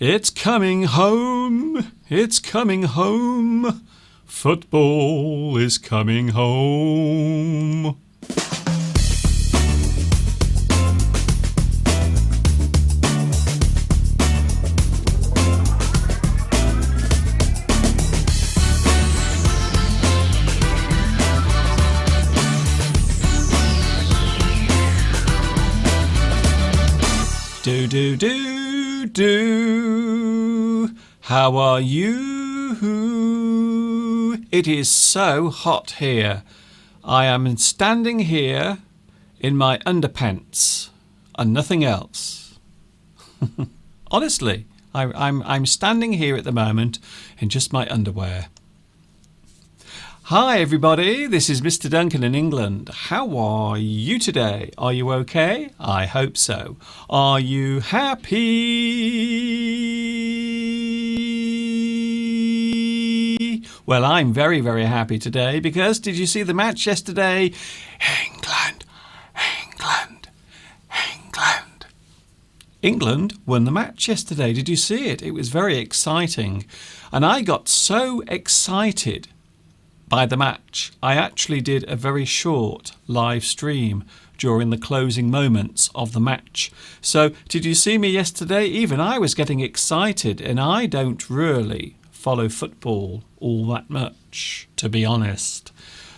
It's coming home. It's coming home. Football is coming home. Do. How are you? It is so hot here. I am standing here in my underpants and nothing else. Honestly, I'm standing here at the moment in just my underwear. Hi everybody, this is Mr. Duncan in England. How are you today? Are you okay? I hope so. Are you happy? Well, I'm very, very happy today because did you see the match yesterday? England. England won the match yesterday. Did you see it? It was very exciting. And I got so excited by the match, I actually did a very short live stream during the closing moments of the match. So did you see me yesterday? Even I was getting excited, and I don't really follow football all that much, to be honest.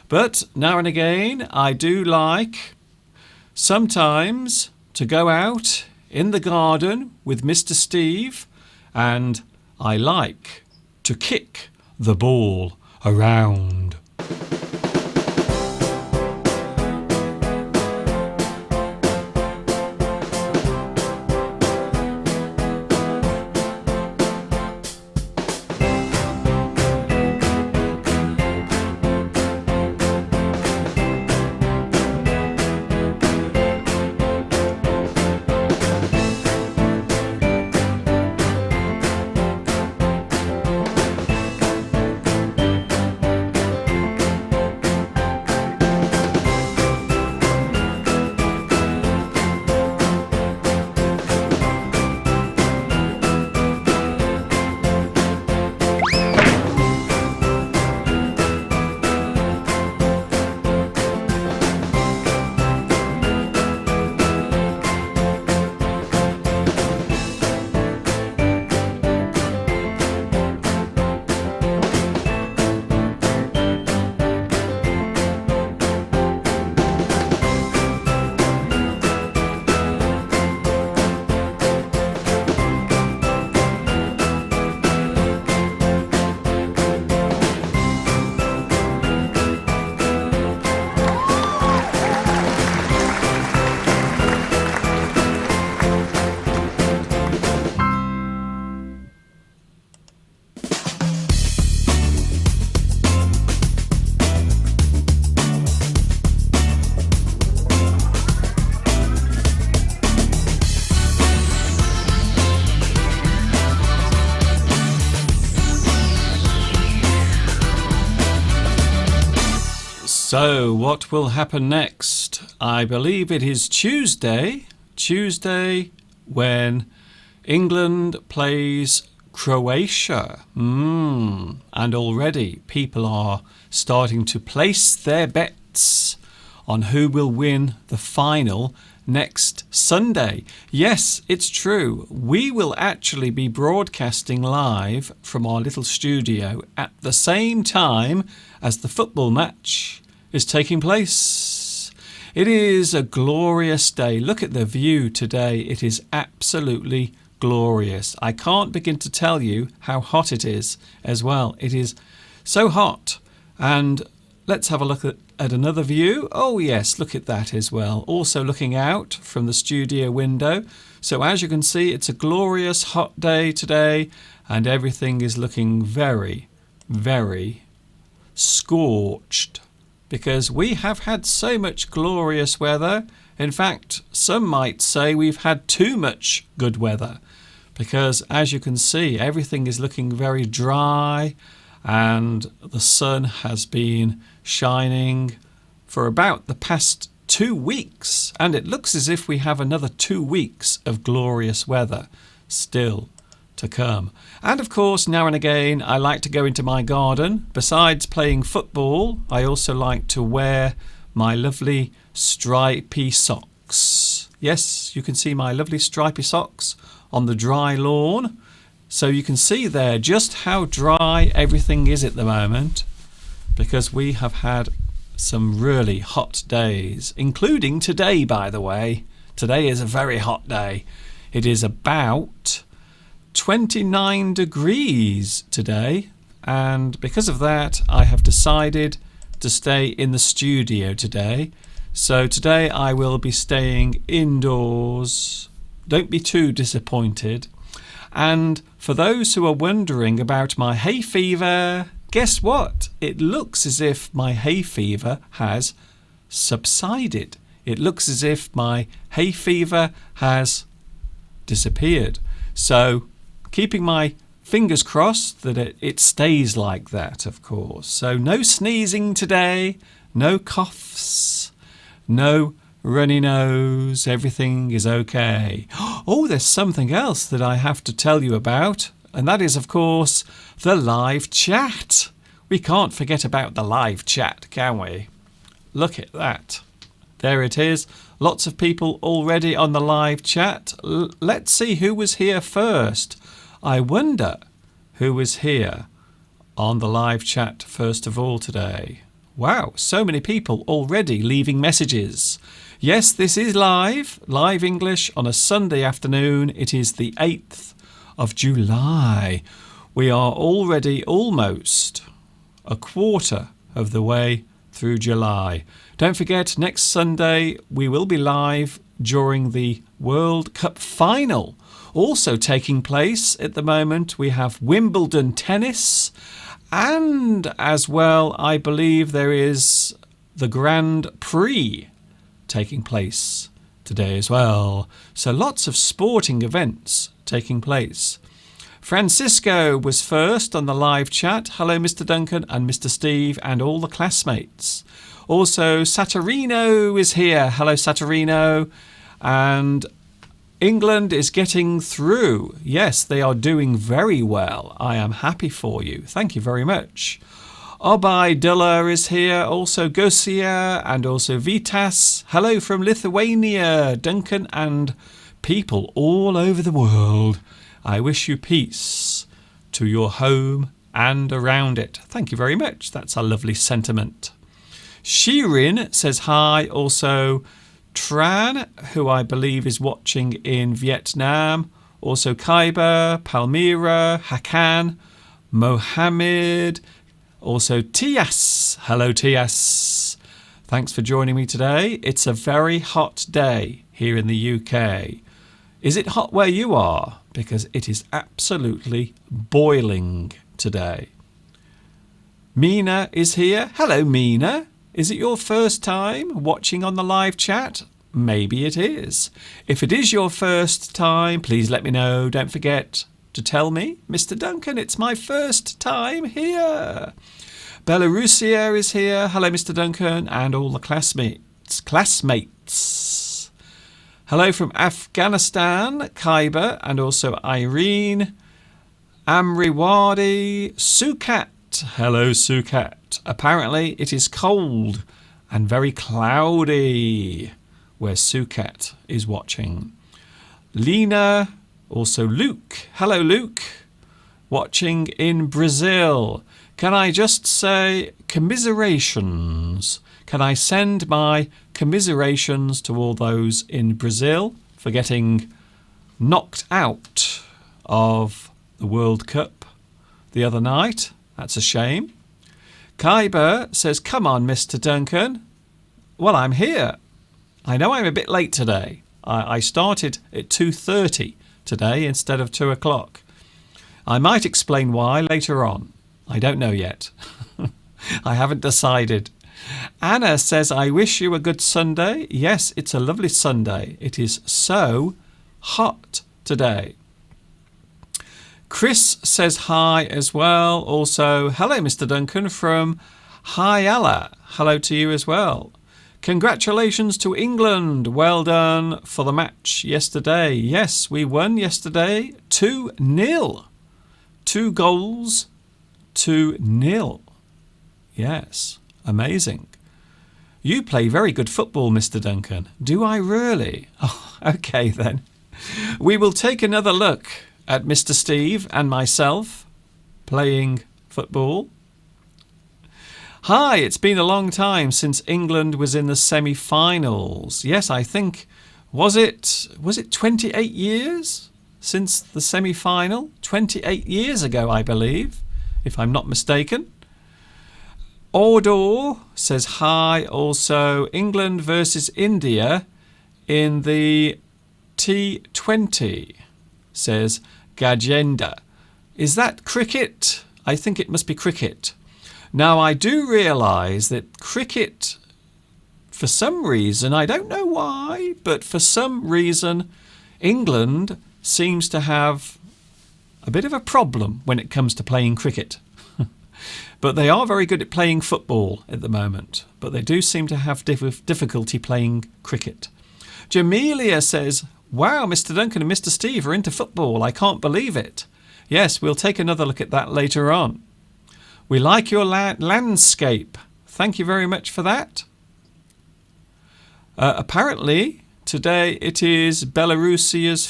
But now and again, I do like sometimes to go out in the garden with Mr. Steve, and I like to kick the ball around. So, what will happen next? I believe it is Tuesday when England plays Croatia. And already people are starting to place their bets on who will win the final next Sunday. Yes, it's true. We will actually be broadcasting live from our little studio at the same time as the football match is taking place. It is a glorious day. Look at the view today. It is absolutely glorious. I can't begin to tell you how hot it is as well. It is so hot. And let's have a look at another view. Oh yes, look at that as well. Also looking out from the studio window. So as you can see, it's a glorious hot day today, and everything is looking very, very scorched, because we have had so much glorious weather. In fact, some might say we've had too much good weather, because as you can see, everything is looking very dry, and the sun has been shining for about the past 2 weeks, and it looks as if we have another 2 weeks of glorious weather still to come. And of course, now and again, I like to go into my garden. Besides playing football, I also like to wear my lovely stripy socks. Yes, you can see my lovely stripy socks on the dry lawn. So you can see there just how dry everything is at the moment, because we have had some really hot days, including today, by the way. Today is a very hot day. It is about 29 degrees today, and because of that I have decided to stay in the studio today. So today I will be staying indoors. Don't be too disappointed. And for those who are wondering about my hay fever, guess what? It looks as if my hay fever has subsided. It looks as if my hay fever has disappeared. So keeping my fingers crossed that it stays like that, of course. So no sneezing today, no coughs, no runny nose, everything is okay. Oh, there's something else that I have to tell you about, and that is, of course, the live chat. We can't forget about the live chat, can we? Look at that. There it is. Lots of people already on the live chat. Let's see who was here first. I wonder who was here on the live chat first of all today. Wow, so many people already leaving messages. Yes, this is live English on a Sunday afternoon. It is the 8th of July. We are already almost a quarter of the way through July. Don't forget, next Sunday we will be live during the World Cup final. Also taking place at the moment, we have Wimbledon tennis, and as well, I believe there is the Grand Prix taking place today as well. So lots of sporting events taking place. Francisco was first on the live chat. Hello, Mr. Duncan and Mr. Steve and all the classmates. Also, Saturino is here. Hello, Saturino. And England is getting through. Yes, they are doing very well. I am happy for you. Thank you very much. Obaidullah is here, also Gosia and also Vitas. Hello from Lithuania, Duncan and people all over the world. I wish you peace to your home and around it. Thank you very much. That's a lovely sentiment. Shirin says hi. Also Tran, who I believe is watching in Vietnam. Also Khyber, Palmyra, Hakan, Mohammed. Also Tias. Hello Tias. Thanks for joining me today. It's a very hot day here in the UK. Is it hot where you are? Because it is absolutely boiling today. Mina is here. Hello Mina. Is it your first time watching on the live chat? Maybe it is. If it is your first time, please let me know. Don't forget to tell me, Mr. Duncan, it's my first time here. Belarusia is here. Hello, Mr. Duncan, and all the classmates. Hello from Afghanistan, Khyber, and also Irene, Amriwadi, Sukat. Hello, Sukat. Apparently, it is cold and very cloudy where Sukat is watching. Lena, also Luke. Hello, Luke. Watching in Brazil. Can I just say commiserations? Can I send my commiserations to all those in Brazil for getting knocked out of the World Cup the other night? That's a shame. Khyber says, come on, Mr. Duncan. Well, I'm here. I know I'm a bit late today. I started at 2:30 today instead of 2 o'clock. I might explain why later on. I don't know yet. I haven't decided. Anna says, I wish you a good Sunday. Yes, it's a lovely Sunday. It is so hot today. Chris says hi as well. Also, hello, Mr. Duncan from Hyala. Hello to you as well. Congratulations to England. Well done for the match yesterday. Yes, we won yesterday 2-0. 2 goals to 0. Yes, amazing. You play very good football, Mr. Duncan. Do I really? Oh, okay then. We will take another look at Mr. Steve and myself playing football. Hi, it's been a long time since England was in the semi-finals. Yes, I think, was it 28 years since the semi-final? 28 years ago, I believe, if I'm not mistaken. Ordor says hi. Also, England versus India in the T20, says Gajenda. Is that cricket? I think it must be cricket. Now, I do realise that cricket, for some reason, I don't know why, but for some reason, England seems to have a bit of a problem when it comes to playing cricket. But they are very good at playing football at the moment. But they do seem to have difficulty playing cricket. Jamelia says, wow, Mr. Duncan and Mr. Steve are into football. I can't believe it. Yes, we'll take another look at that later on. We like your landscape. Thank you very much for that. Apparently, today it is Belarusia's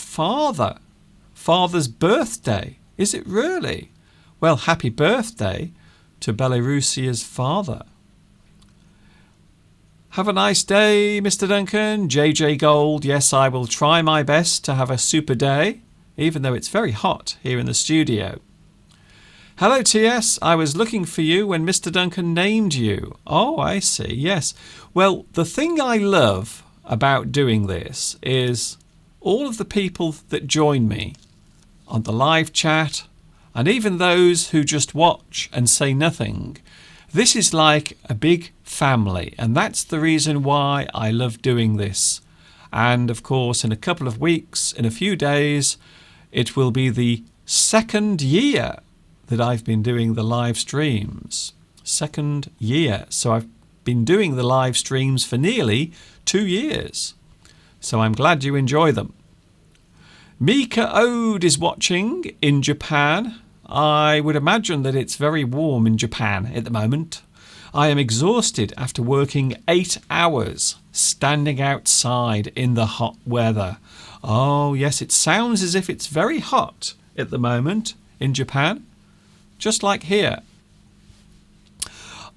father's birthday. Is it really? Well, happy birthday to Belarusia's father. Have a nice day, Mr. Duncan. JJ Gold. Yes, I will try my best to have a super day, even though it's very hot here in the studio. Hello, TS. I was looking for you when Mr. Duncan named you. Oh, I see. Yes. Well, the thing I love about doing this is all of the people that join me on the live chat, and even those who just watch and say nothing. This is like a big family, and that's the reason why I love doing this. And of course, in a couple of weeks, in a few days, it will be the 2nd year that I've been doing the live streams. 2nd year. So I've been doing the live streams for nearly 2 years. So I'm glad you enjoy them. Mika Ode is watching in Japan. I would imagine that it's very warm in Japan at the moment. I am exhausted after working 8 hours standing outside in the hot weather. Oh yes, it sounds as if it's very hot at the moment in Japan, just like here.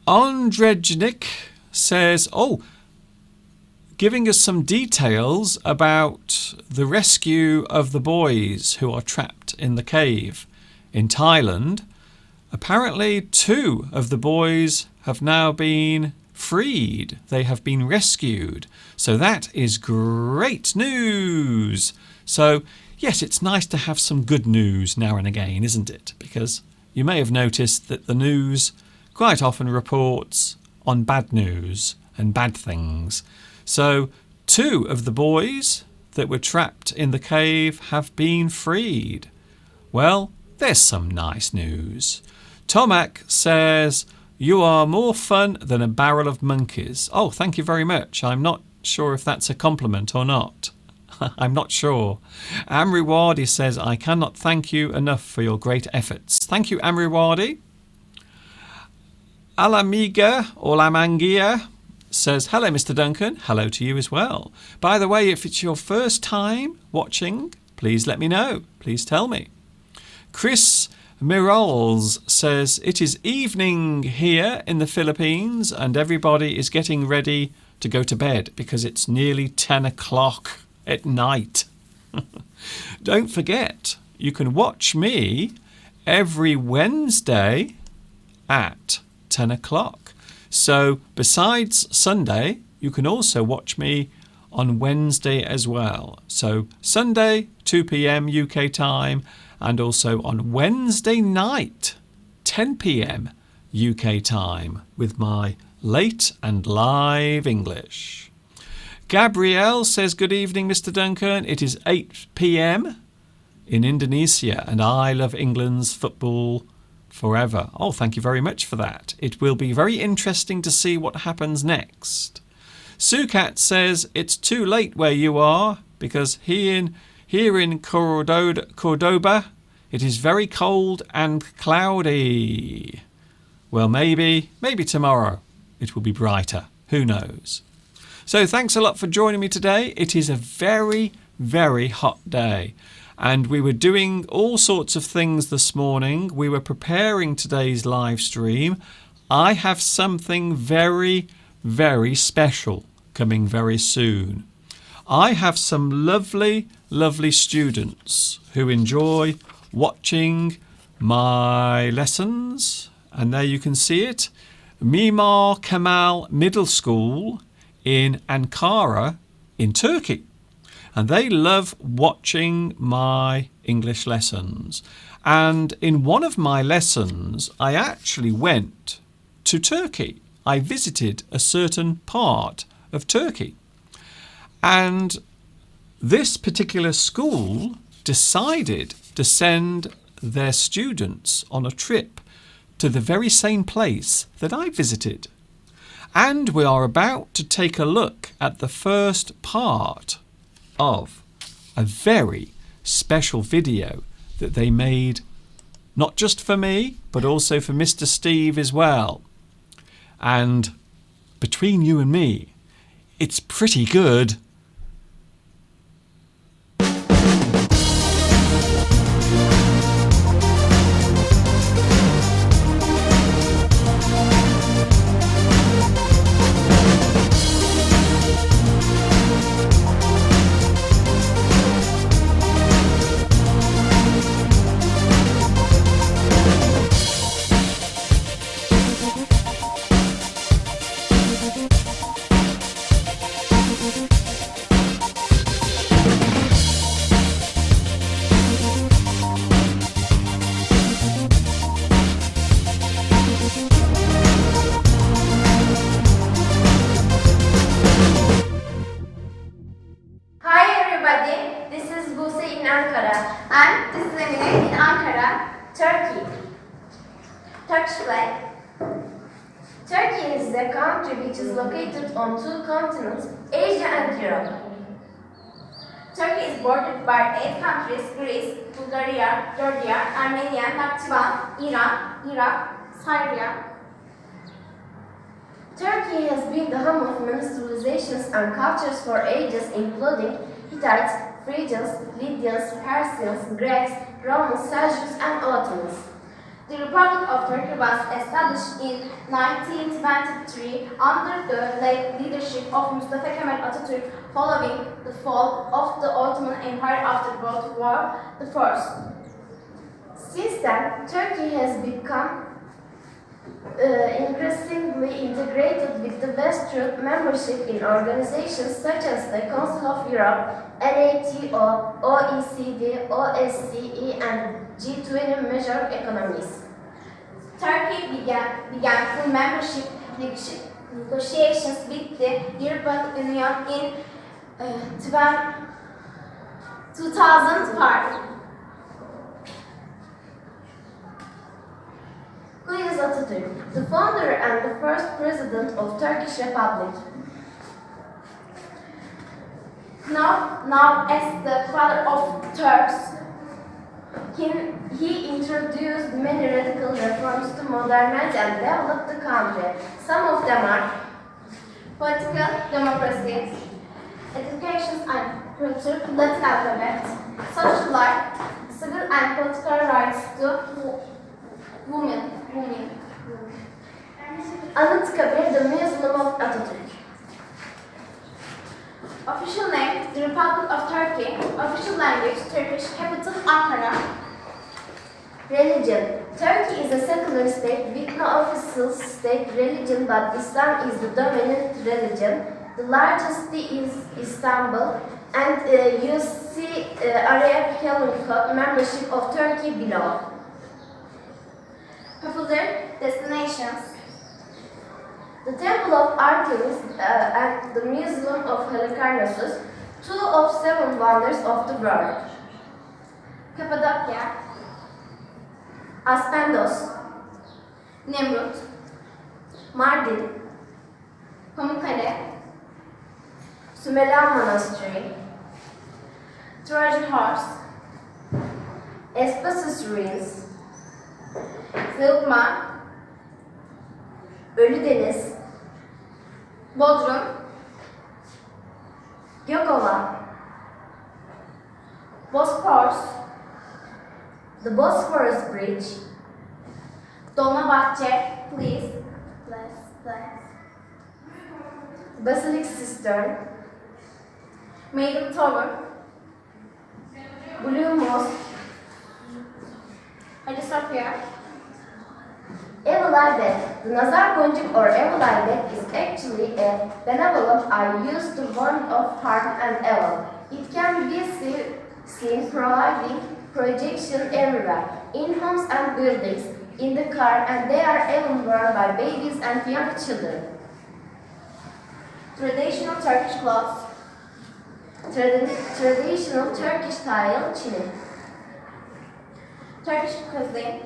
Andrejnik says, giving us some details about the rescue of the boys who are trapped in the cave in Thailand. Apparently 2 of the boys have now been freed. They have been rescued. So that is great news. So yes, it's nice to have some good news now and again, isn't it? Because you may have noticed that the news quite often reports on bad news and bad things. So 2 of the boys that were trapped in the cave have been freed. Well, there's some nice news. Tomac says, you are more fun than a barrel of monkeys. Oh, thank you very much. I'm not sure if that's a compliment or not. I'm not sure. Amriwadi says, I cannot thank you enough for your great efforts. Thank you, Amriwadi. Alamiga or Lamangia says, hello, Mr. Duncan. Hello to you as well. By the way, if it's your first time watching, please let me know. Please tell me. Chris Mirols says, it is evening here in the Philippines and everybody is getting ready to go to bed because it's nearly 10 o'clock at night. Don't forget, you can watch me every Wednesday at 10 o'clock. So besides Sunday, you can also watch me on Wednesday as well. So Sunday, 2 p.m. UK time, and also on Wednesday night, 10 p.m. UK time, with my late and live English. Gabrielle says, good evening, Mr. Duncan. It is 8 p.m. in Indonesia, and I love England's football forever. Oh, thank you very much for that. It will be very interesting to see what happens next. Sukat says it's too late where you are because here in Cordoba it is very cold and cloudy. Well, maybe tomorrow it will be brighter. Who knows? So thanks a lot for joining me today. It is a very, very hot day. And we were doing all sorts of things this morning. We were preparing today's live stream. I have something very, very special coming very soon. I have some lovely, lovely students who enjoy watching my lessons. And there you can see it. Mimar Kemal Middle School in Ankara in Turkey. And they love watching my English lessons. And in one of my lessons, I actually went to Turkey. I visited a certain part of Turkey. And this particular school decided to send their students on a trip to the very same place that I visited. And we are about to take a look at the first part of a very special video that they made, not just for me, but also for Mr. Steve as well. And between you and me, it's pretty good. Turkey is a country which is located on two continents, Asia and Europe. Turkey is bordered by 8 countries: Greece, Bulgaria, Georgia, Armenia, Nakhchivan, Iran, Iraq, Syria. Turkey has been the home of many civilizations and cultures for ages, including Hittites, Phrygians, Lydians, Persians, Greeks, Romans, Seljuks, and Ottomans. The Republic of Turkey was established in 1923 under the leadership of Mustafa Kemal Atatürk following the fall of the Ottoman Empire after World War I. Since then, Turkey has become increasingly integrated with the Western membership in organizations such as the Council of Europe, NATO, OECD, OSCE, and G20 major economies. Turkey began full membership negotiations with the European Union in 2005. Who is Atatürk? The founder and the first president of Turkish Republic. Now as the father of Turks, he introduced many radical reforms to modernize and develop the country. Some of them are political democracy, education and culture, Latin alphabet, social life, civil and political rights to women. Anıtkabir, the Museum of Atatürk. Official name, the Republic of Turkey. Official language, Turkish. Capital, Ankara. Religion. Turkey is a secular state with no official state religion, but Islam is the dominant religion. The largest city is Istanbul, and you see Arab Hellenic membership of Turkey below. Popular destinations. The Temple of Artemis and the Museum of Halicarnassus, 2 of 7 wonders of the world. Cappadocia, Aspendos, Nemrut, Mardin, Pamukkale, Sümelem Monastery, Trojan Horse, Ephesus Ruins, Zılgma, Ölüdeniz, Bodrum, Gökova, Bosporus, the Bosphorus Bridge, Dolmabahçe, please, bless, Basilic Cistern, Maiden Tower, Blue Mosque, Hagia Sophia, Evil Eye Bed. The Nazar Boncuk or Evil Eye Bed is actually a benevolent eye used to warn of harm and evil. It can be seen providing projection everywhere, in homes and buildings, in the car, and they are even worn by babies and young children. traditional Turkish clothes, Traditional Turkish style chili, Turkish cuisine,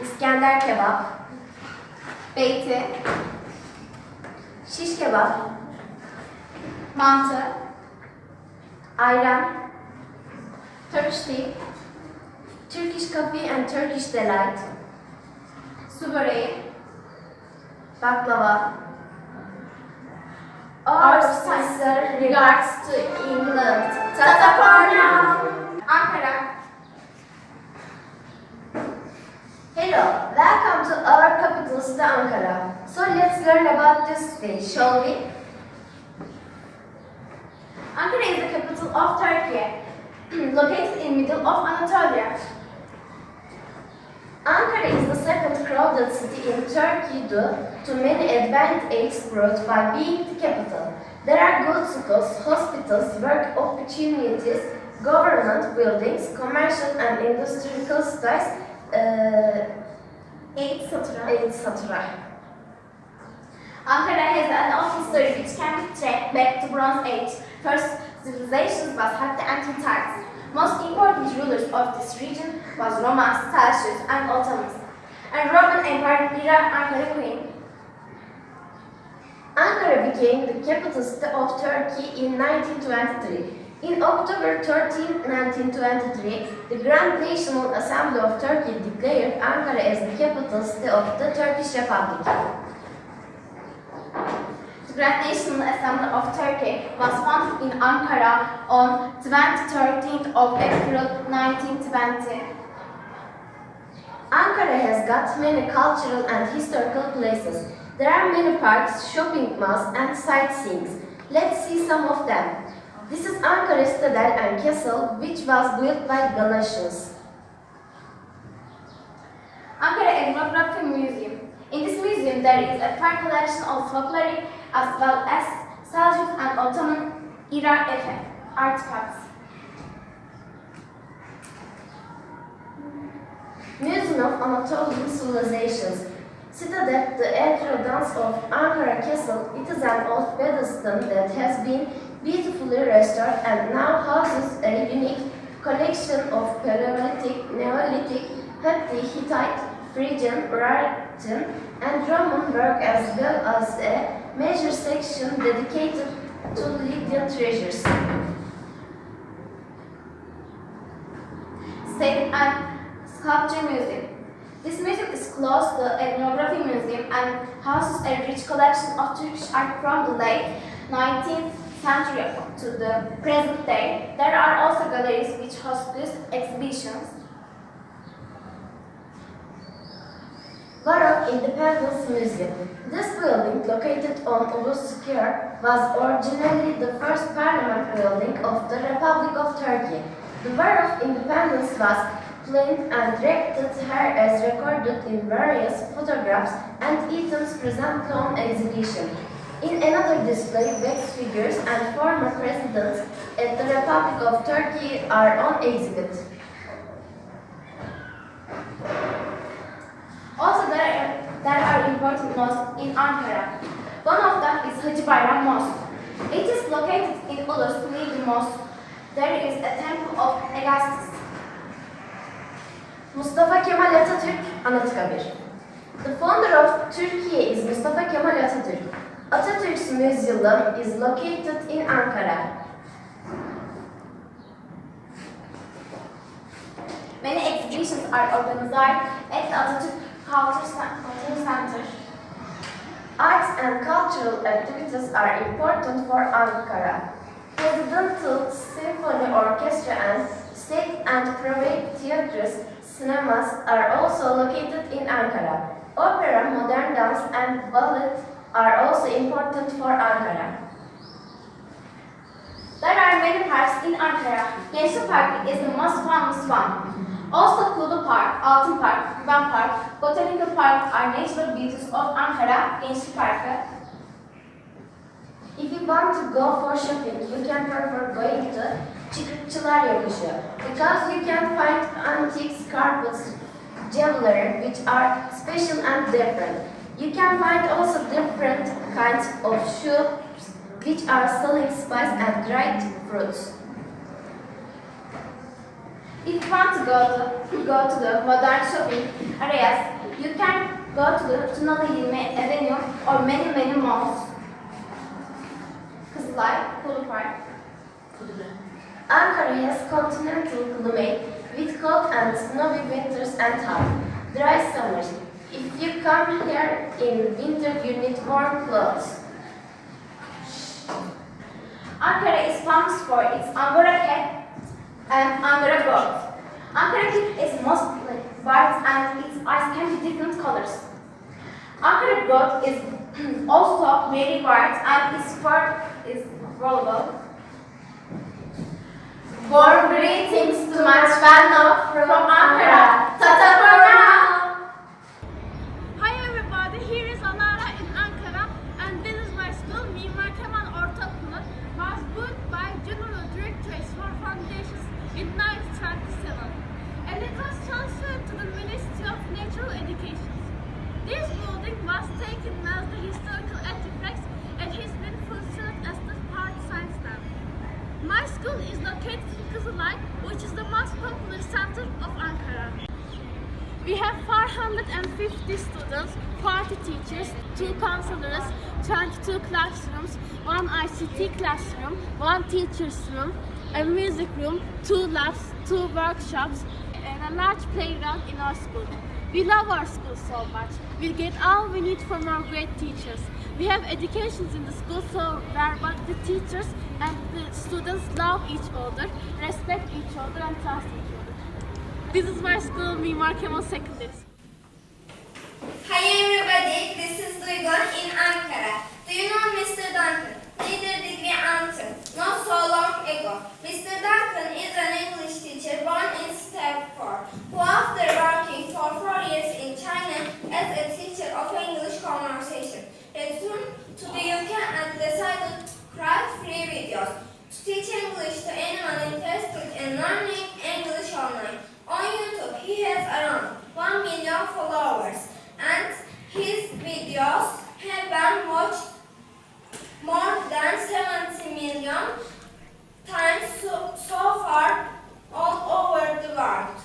İskender kebap, beyti, şiş kebap, mantı, ayran, Turkish tea, Turkish coffee and Turkish delight, su böreği, baklava. Our Our sincere regards to England. Tata for now. Ankara, Hello, welcome to our capital city Ankara. So let's learn about this city, shall we? Ankara is the capital of Turkey, located in middle of Anatolia. Ankara is the second crowded city in Turkey due to many advantages brought by being the capital. There are good schools, hospitals, work opportunities, government buildings, commercial and industrial sites, etc. Ankara has an old history which can be traced back to Bronze Age. First civilizations was had the ancient times. Most important rulers of this region was Romans, Seleucids, and Ottomans, and Roman Empire era Ankara Queen. Ankara became the capital city of Turkey in 1923. In October 13, 1923, the Grand National Assembly of Turkey declared Ankara as the capital city of the Turkish Republic. The Grand National Assembly of Turkey was founded in Ankara on 13th of April 1920. Ankara has got many cultural and historical places. There are many parks, shopping malls, and sightseeing. Let's see some of them. This is Ankara Citadel and Castle, which was built by Galatians. Ankara Ethnography Museum. In this museum, there is a fine collection of folkloric as well as Seljuk and Ottoman era artifacts. Museum of Anatolian Civilizations. Citadel, the entrance of Ankara Castle, it is an old pedestal that has been beautifully restored and now houses a unique collection of Paleolithic, Neolithic, Hittite, Phrygian, Urartian, and Roman work as well as a major section dedicated to Lydian treasures. State and Sculpture Museum. This museum is close to the Ethnography Museum and houses a rich collection of Turkish art from the late 19th century to the present day. There are also galleries which host these exhibitions. War of Independence Museum. This building, located on Ulus Square, was originally the first parliament building of the Republic of Turkey. The War of Independence was planned and directed here as recorded in various photographs and items presented on exhibition. In another display, wax figures and former presidents at the Republic of Turkey are on exhibit. Also, there are important mosques in Ankara. One of them is Hacı Bayram Mosque. It is located in Ulus near the mosque. There is a temple of Augustus. Mustafa Kemal Atatürk, Anıtkabir. The founder of Turkey is Mustafa Kemal Atatürk. Atatürk Museum is located in Ankara. Many exhibitions are organized at the Atatürk Cultural Center. Arts and cultural activities are important for Ankara. Presidential Symphony Orchestra and state and private theaters, cinemas are also located in Ankara. Opera, modern dance and ballet are also important for Ankara. There are many parks in Ankara. Gençlik Park is the most famous one. Also, Kulu Park, Altın Park, Divan Park, Botanical Park are natural beauties of Ankara. Gençlik Park. If you want to go for shopping, you can prefer going to Çıkırtçılar Yokuşu because you can find antiques, carpets, jewelry which are special and different. You can find also different kinds of shops which are selling spice and dried fruits. If you want to go to the modern shopping areas, you can go to the Tunalı Hilmi Avenue or many malls. Kızılay, Kulu Park. Ankara has continental climate with cold and snowy winters and hot, dry summers. If you come here in winter, you need warm clothes. Ankara is famous for its Angora cat and Angora goat. Ankara cat is mostly white and its eyes can be different colors. Ankara goat is also very white and its fur is rollable. Warm greetings to my Svanov from Ankara. Tata for now! Hi everybody, here is Alara in Ankara and this is my school, Mimar Kemal Ortaokulu, was built by General Directorate for Foundations in 1927 and it was transferred to the Ministry of Natural Education. This building was taken as the historical artifacts and has been considered as the part science lab. My school is located in Kızılay, which is the most popular center of Ankara. We have 450 students, 40 teachers, 2 counselors, 22 classrooms, 1 ICT classroom, 1 teacher's room, a music room, 2 labs, 2 workshops, and a large playground in our school. We love our school so much. We get all we need from our great teachers. We have educations in the school so where but the teachers and the students love each other, respect each other and trust each other. This is my school, Mimar Kemal Secondary School. Hi everybody, this is Duygu in Ankara. Do you know Mr. Duncan? Leader degree Anton. Not so long ago. Mr. Duncan is an English teacher born in Stafford, who after working for 4 years in China as a teacher of English conversation, returned to the UK and decided to create free videos to teach English to anyone interested in learning English online. On YouTube, he has around 1 million followers and his videos have been watched more than 70 million times so far all over the world.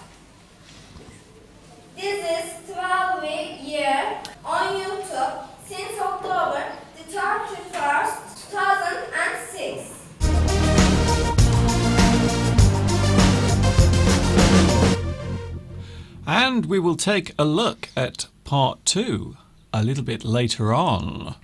This is 12th year on YouTube since October the 31st, 2006. And we will take a look at part 2 a little bit later on.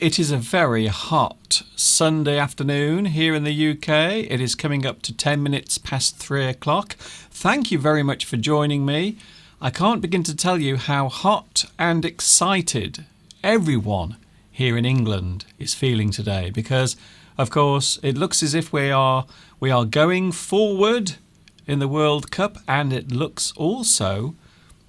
It is a very hot Sunday afternoon here in the UK. It is coming up to 10 minutes past 3 o'clock. Thank you very much for joining me. I can't begin to tell you how hot and excited everyone here in England is feeling today because, of course, it looks as if we are going forward in the World Cup, and it looks also,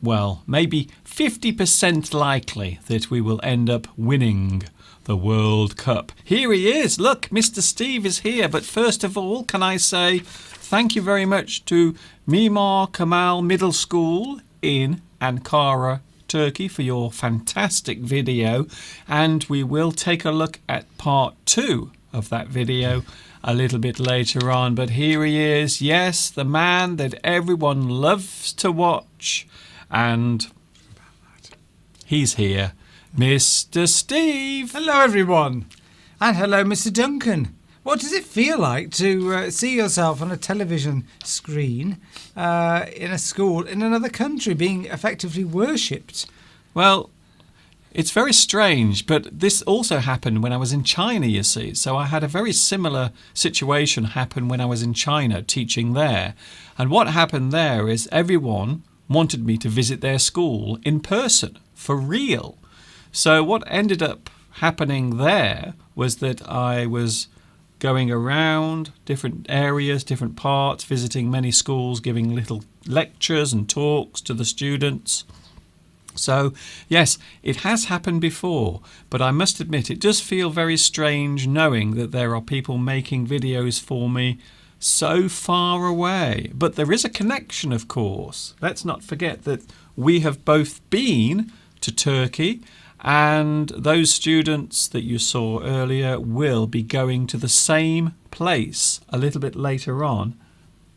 well, maybe 50% likely that we will end up winning the World Cup. Here he is. Look, Mr. Steve is here. But first of all, can I say thank you very much to Mimar Kemal Middle School in Ankara, Turkey, for your fantastic video. And we will take a look at part 2 of that video a little bit later on. But here he is, yes, the man that everyone loves to watch. And he's here, Mr. Steve. Hello, everyone. And hello, Mr. Duncan. What does it feel like to see yourself on a television screen in a school in another country being effectively worshipped? Well, it's very strange, but this also happened when I was in China, you see. So I had a very similar situation happen when I was in China teaching there. And what happened there is everyone wanted me to visit their school in person, for real. So what ended up happening there was that I was going around different areas, different parts, visiting many schools, giving little lectures and talks to the students. So, yes, it has happened before, but I must admit it does feel very strange knowing that there are people making videos for me so far away. But there is a connection, of course. Let's not forget that we have both been to Turkey, and those students that you saw earlier will be going to the same place a little bit later on.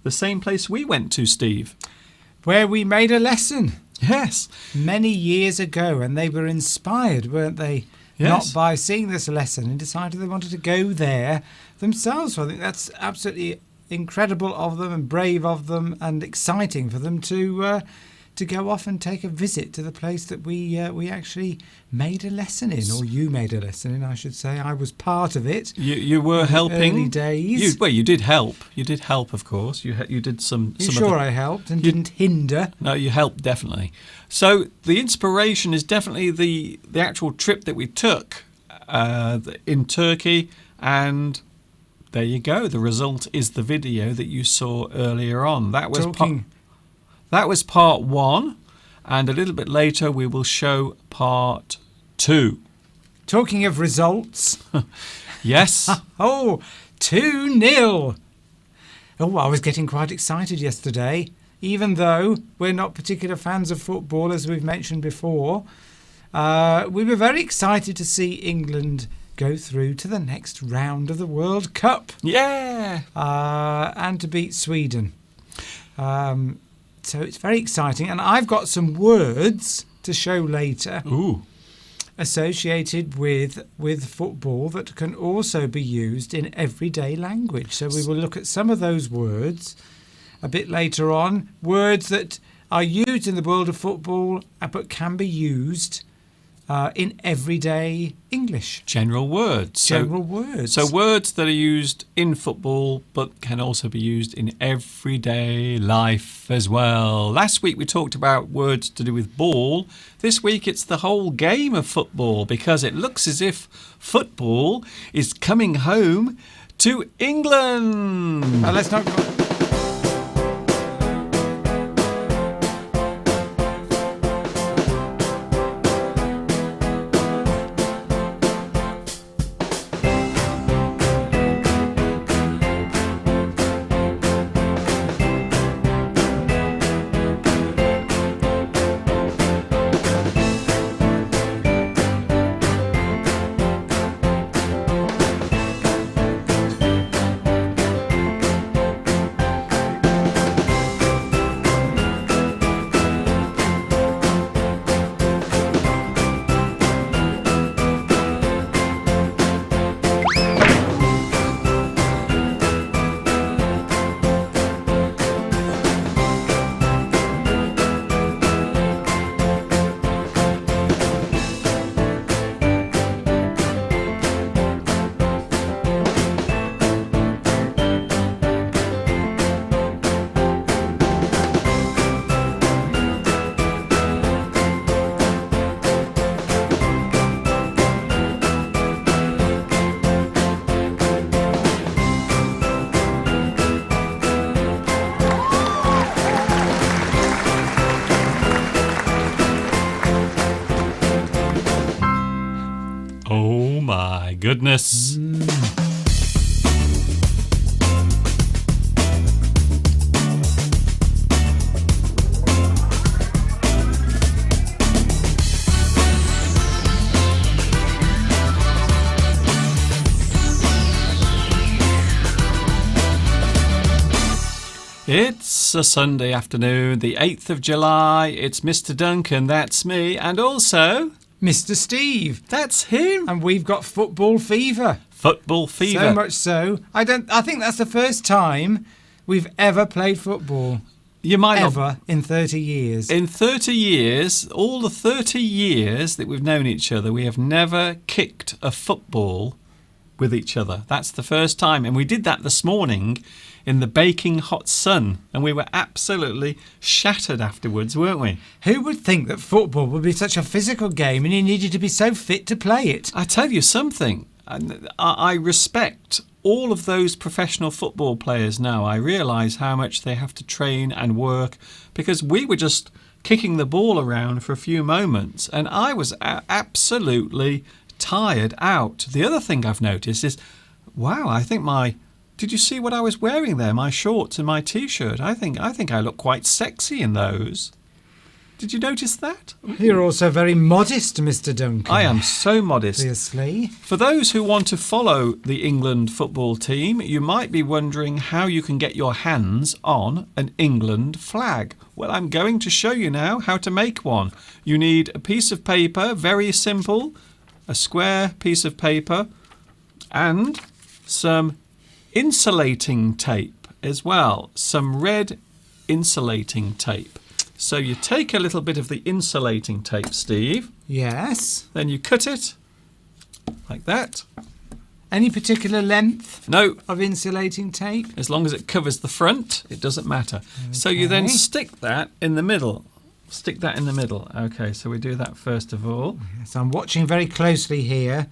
The same place we went to, Steve. Where we made a lesson. Yes. Many years ago, and they were inspired, weren't they? Yes. Not by seeing this lesson and decided they wanted to go there themselves. So I think that's absolutely incredible of them and brave of them and exciting for them to go off and take a visit to the place that we actually made a lesson in, or you made a lesson in, I should say. I was part of it. You were helping. Early days. You did help. You did help, of course. You did some. You some sure of the, I helped and didn't hinder? No, you helped definitely. So the inspiration is definitely the actual trip that we took in Turkey, and there you go. The result is the video that you saw earlier on. That was part 1, and a little bit later we will show part 2. Talking of results. Yes. 2-0. Oh, I was getting quite excited yesterday, even though we're not particular fans of football, as we've mentioned before. We were very excited to see England go through to the next round of the World Cup. Yeah. And to beat Sweden. So it's very exciting. And I've got some words to show later. Ooh. Associated with football that can also be used in everyday language. So we will look at some of those words a bit later on. Words that are used in the world of football but can be used in everyday English. General words. General words. So words that are used in football but can also be used in everyday life as well. Last week we talked about words to do with ball. This week it's the whole game of football, because it looks as if football is coming home to England. Let's not go. Goodness. It's a Sunday afternoon, the 8th of July. It's Mr. Duncan, that's me, and also Mr. Steve. that's him. And we've got football fever. Football fever. So much so, I think that's the first time we've ever played football. You might not. Ever in 30 years. In 30 years, all the 30 years that we've known each other, we have never kicked a football with each other. That's the first time. And we did that this morning in the baking hot sun. And we were absolutely shattered afterwards, weren't we? Who would think that football would be such a physical game and you needed to be so fit to play it? I tell you something. I respect all of those professional football players now. I realise how much they have to train and work, because we were just kicking the ball around for a few moments and I was absolutely tired out. The other thing I've noticed is, wow, I think did you see what I was wearing there? My shorts and my t-shirt. I think I look quite sexy in those. Did you notice that? You're also very modest, Mr. Duncan. I am so modest. Obviously. For those who want to follow the England football team, you might be wondering how you can get your hands on an England flag. Well, I'm going to show you now how to make one. You need a piece of paper, very simple, a square piece of paper, and some insulating tape as well, some red insulating tape. So you take a little bit of the insulating tape, Steve. Yes. Then you cut it like that. Any particular length No, of insulating tape? as long as it covers the front, it doesn't matter. So you then Okay. stick that in the middle. Stick that in the middle. Okay, so we do that first of all. Yes, I'm watching very closely here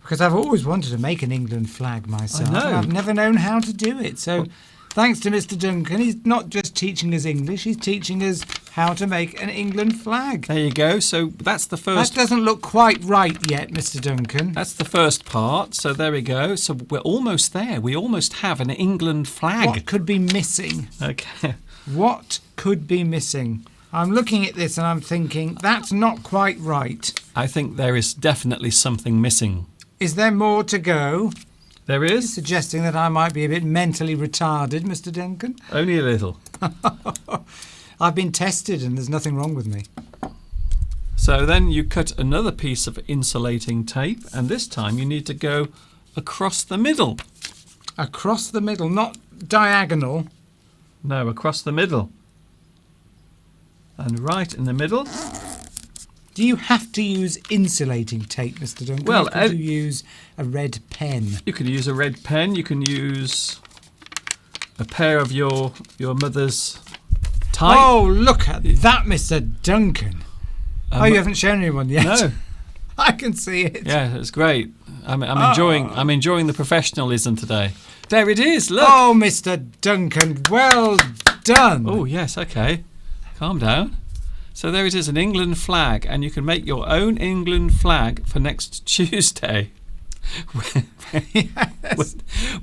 because I've always wanted to make an England flag myself. I know. And I've never known how to do it. So thanks to Mr. Duncan, he's not just teaching us English, he's teaching us how to make an England flag. There you go. So that's the That first. doesn't look quite right yet, Mr. Duncan. That's the first part. So there we go. So we're almost there. We almost have an England flag. What could be missing? Okay. What could be missing? I'm looking at this and I'm thinking, that's not quite right. I think there is definitely something missing. Is there more to go? There is Suggesting that I might be a bit mentally retarded, Mr. Duncan. only a little. I've been tested and there's nothing wrong with me. So then you cut another piece of insulating tape, and this time you need to go across the middle. Across the middle, not diagonal. No, across the middle. And right in the middle. Do you have to use insulating tape, Mr. Duncan? Well, or could you use a red pen? You can use a red pen. You can use a pair of your mother's tie. Oh, look at that, Mr. Duncan. Um, Oh, you haven't shown anyone yet. No. I can see it. Yeah, it's great. I'm enjoying the professionalism today. There it is. Look. Oh, Mr. Duncan, well done. Oh, yes. Okay. Calm down. So there it is, an England flag, and you can make your own England flag for next Tuesday.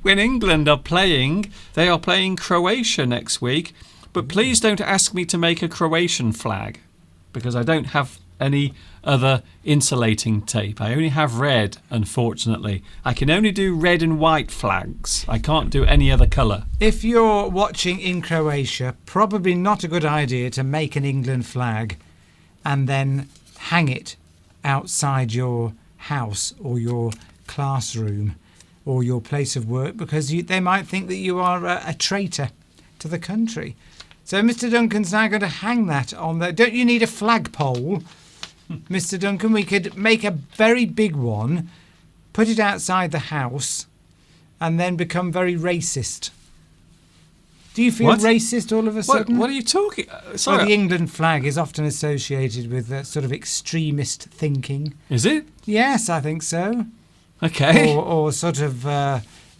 When England are playing, they are playing Croatia next week. But please don't ask me to make a Croatian flag, because I don't have any other insulating tape. I only have red, unfortunately. I can only do red and white flags. I can't do any other colour. If you're watching in Croatia, probably not a good idea to make an England flag and then hang it outside your house or your classroom or your place of work, because they might think that you are a traitor to the country. So Mr. Duncan's now going to hang that on there. Don't you need a flagpole, Mr. Duncan? We could make a very big one, put it outside the house, and then become very racist. Do you feel What? racist all of a sudden? What are you talking? Well, Sorry, the England flag is often associated with sort of extremist thinking. is it? Yes, I think so. Okay. Or sort of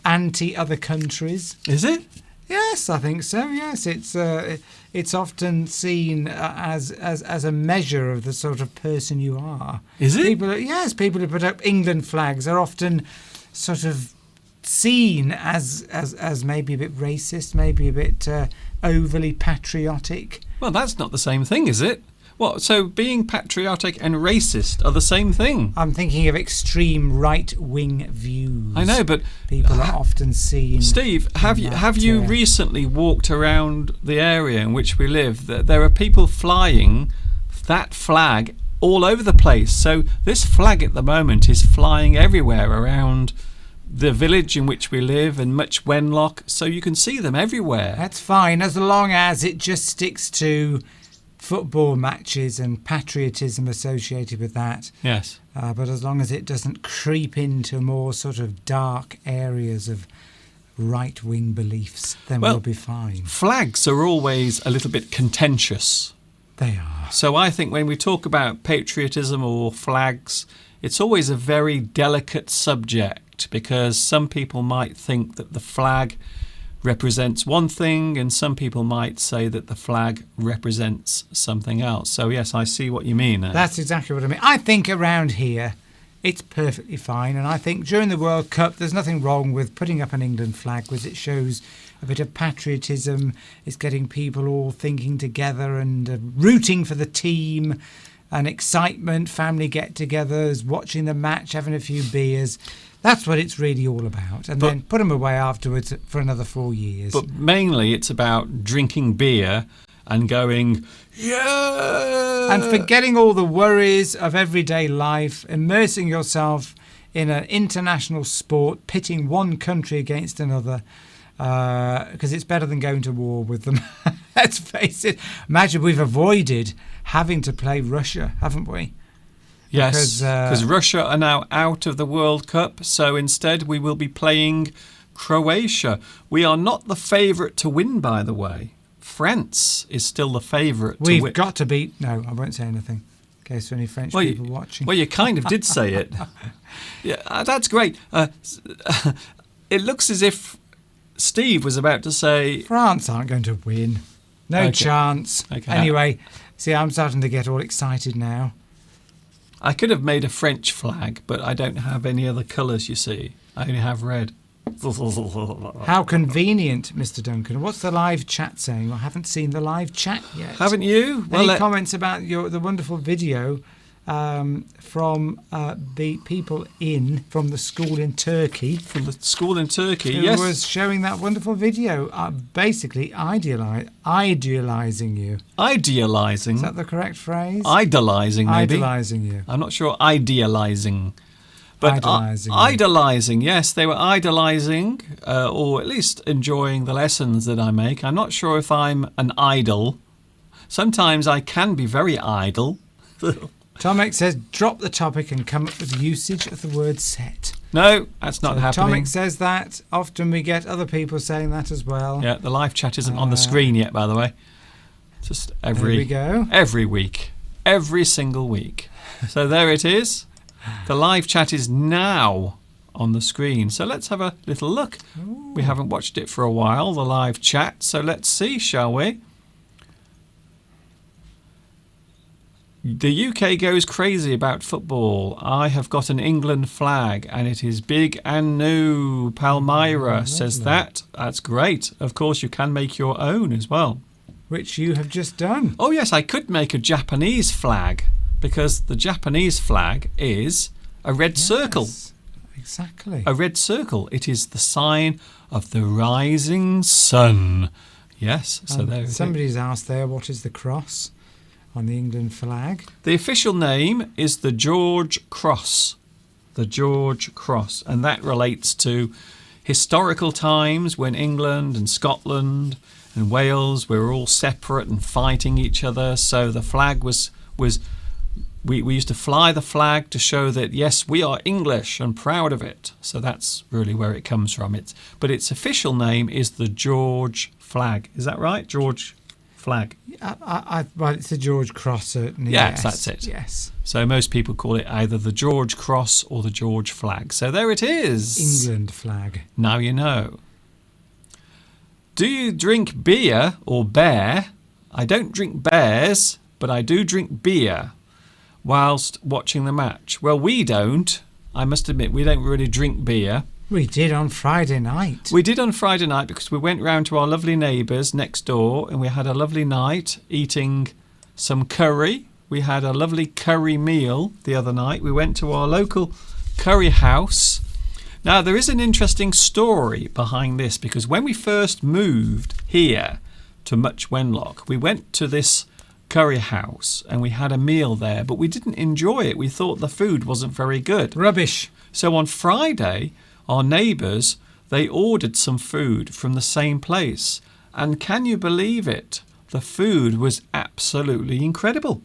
anti-other countries. Is it? Yes, I think so. Yes, it's often seen as a measure of the sort of person you are. Is it? People who put up England flags are often sort of seen as maybe a bit racist, maybe a bit overly patriotic. Well, that's not the same thing, is it? What? So being patriotic and racist are the same thing? I'm thinking of extreme right-wing views. I know, but people are often seen. Steve, have you recently walked around the area in which we live? There are people flying that flag all over the place. So this flag at the moment is flying everywhere around the village in which we live and much Wenlock. So you can see them everywhere. That's fine, as long as it just sticks to football matches and patriotism associated with that. Yes. But as long as it doesn't creep into more sort of dark areas of right-wing beliefs, then we'll be fine. Flags are always a little bit contentious. They are. So I think when we talk about patriotism or flags, it's always a very delicate subject, because some people might think that the flag represents one thing and some people might say that the flag represents something else. So yes, I see what you mean. That's exactly what I mean. I think around here it's perfectly fine, and I think during the World Cup there's nothing wrong with putting up an England flag, because it shows a bit of patriotism. It's getting people all thinking together and rooting for the team, and excitement, family get-togethers, watching the match, having a few beers. That's what it's really all about. And then put them away afterwards for another 4 years. But mainly it's about drinking beer and going, yeah! And forgetting all the worries of everyday life, immersing yourself in an international sport, pitting one country against another, because it's better than going to war with them. Let's face it. Imagine we've avoided having to play Russia, haven't we? Yes, because Russia are now out of the World Cup, so instead we will be playing Croatia. We are not the favourite to win, by the way. France is still the favourite to win. We've got to beat... No, I won't say anything, in case there are any French people watching. Well, you kind of did say it. Yeah, that's great. It looks as if Steve was about to say... France aren't going to win. No chance. Okay. Anyway, see, I'm starting to get all excited now. I could have made a French flag, but I don't have any other colours, you see. I only have red. How convenient, Mr. Duncan. What's the live chat saying? I haven't seen the live chat yet. Haven't you? Any comments about the wonderful video from the people from the school in Turkey? From the school in Turkey, who yes. was showing that wonderful video, basically idealising you. Idealising? Is that the correct phrase? Idolising, maybe. Idolising you. I'm not sure idealising. But idolising, yes, they were idolising, or at least enjoying the lessons that I make. I'm not sure if I'm an idol. Sometimes I can be very idle. Tomek says, drop the topic and come up with usage of the word set. No, that's not happening. Tomek says that. Often we get other people saying that as well. Yeah, the live chat isn't on the screen yet, by the way. Just there we go. Every week. Every single week. So there it is. The live chat is now on the screen. So let's have a little look. Ooh. We haven't watched it for a while, the live chat. So let's see, shall we? The UK goes crazy about football. I have got an England flag and it is big and new. Palmyra says that. That's great. Of course, you can make your own as well. Which you have just done. Oh, yes, I could make a Japanese flag, because the Japanese flag is a red circle. Exactly. A red circle. It is the sign of the rising sun. Yes. So there. Somebody's asked there, what is the cross on the England flag? The official name is the George Cross. The George Cross. And that relates to historical times when England and Scotland and Wales were all separate and fighting each other. So the flag was we used to fly the flag to show that, yes, we are English and proud of it. So that's really where it comes from. But its official name is the George flag. Is that right? George flag. Well, it's the George Cross, certainly. Yes, that's it. Yes. So most people call it either the George Cross or the George flag. So there it is. England flag. Now you know. Do you drink beer or bear? I don't drink bears, but I do drink beer whilst watching the match. Well, we don't. I must admit, we don't really drink beer. We did on Friday night. We did on Friday night because we went round to our lovely neighbours next door and we had a lovely night eating some curry. We had a lovely curry meal the other night. We went to our local curry house. Now, there is an interesting story behind this, because when we first moved here to Much Wenlock, we went to this curry house and we had a meal there, but we didn't enjoy it. We thought the food wasn't very good. Rubbish. So on Friday, our neighbours, they ordered some food from the same place. And can you believe it? The food was absolutely incredible.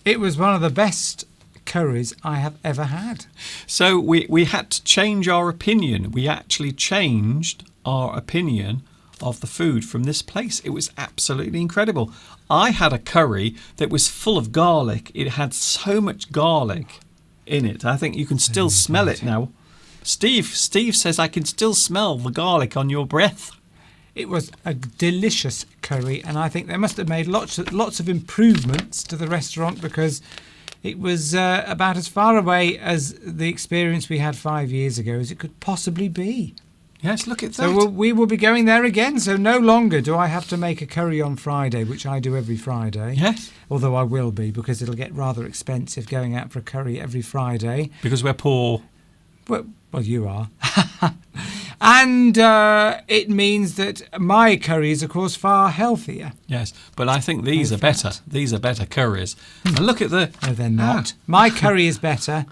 It was one of the best curries I have ever had. So we had to change our opinion. We actually changed our opinion of the food from this place. It was absolutely incredible. I had a curry that was full of garlic. It had so much garlic in it. I think you can still smell it now. Steve says I can still smell the garlic on your breath. It was a delicious curry, and I think they must have made lots of improvements to the restaurant, because it was about as far away as the experience we had 5 years ago as it could possibly be. Yes, look at that. So we will be going there again. So no longer do I have to make a curry on Friday, which I do every Friday. Yes. Although I will be, because it'll get rather expensive going out for a curry every Friday. Because we're poor. Well, you are. And it means that my curry is, of course, far healthier. Yes, but I think these are better. These are better curries. And look at the... No, they're not. My curry is better.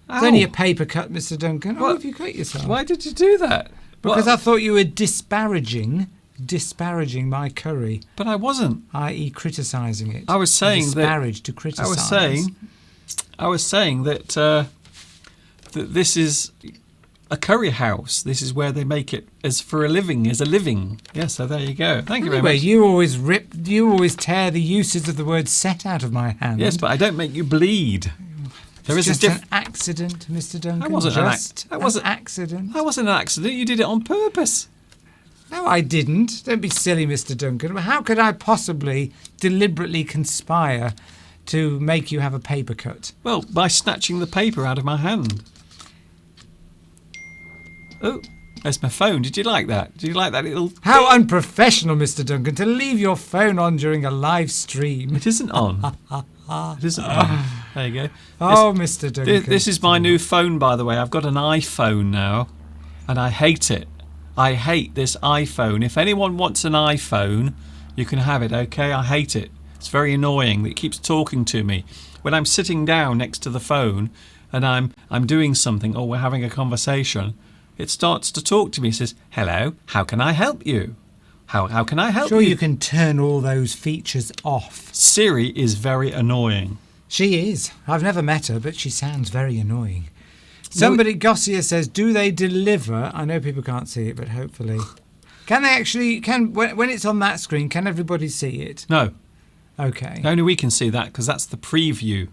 It's Ow. only a paper cut, Mr. Duncan. What? Oh, have you cut yourself? Why did you do that? Because Well, I thought you were disparaging my curry, But I wasn't. i.e. criticising it. I was saying that... Disparage to criticise. I was saying that that this is a curry house. This is where they make it as a living. Yeah, so there you go. Thank you very Anyway, much. you always tear the uses of the word set out of my hand. Yes, but I don't make you bleed. There it's is just an accident, Mr. Duncan. That wasn't an accident. That wasn't an accident. You did it on purpose. No, I didn't. Don't be silly, Mr. Duncan. How could I possibly deliberately conspire to make you have a paper cut? Well, by snatching the paper out of my hand. Oh, there's my phone. Did you like that? Did you like that little... How unprofessional, Mr. Duncan, to leave your phone on during a live stream. It isn't on. It isn't on. There you go. Oh, Mr. Duncan. This is my new phone, by the way. I've got an iPhone now, and I hate it. I hate this iPhone. If anyone wants an iPhone, you can have it, okay? I hate it. It's very annoying. It keeps talking to me. When I'm sitting down next to the phone and I'm doing something, or we're having a conversation, it starts to talk to me. It says, hello, how can I help you? How can I help you? Sure, you can turn all those features off. Siri is very annoying. She is. I've never met her, but she sounds very annoying. Somebody, Gossier says, do they deliver? I know people can't see it, but hopefully. Can they actually, when it's on that screen, can everybody see it? No. Okay. Only we can see that, because that's the preview.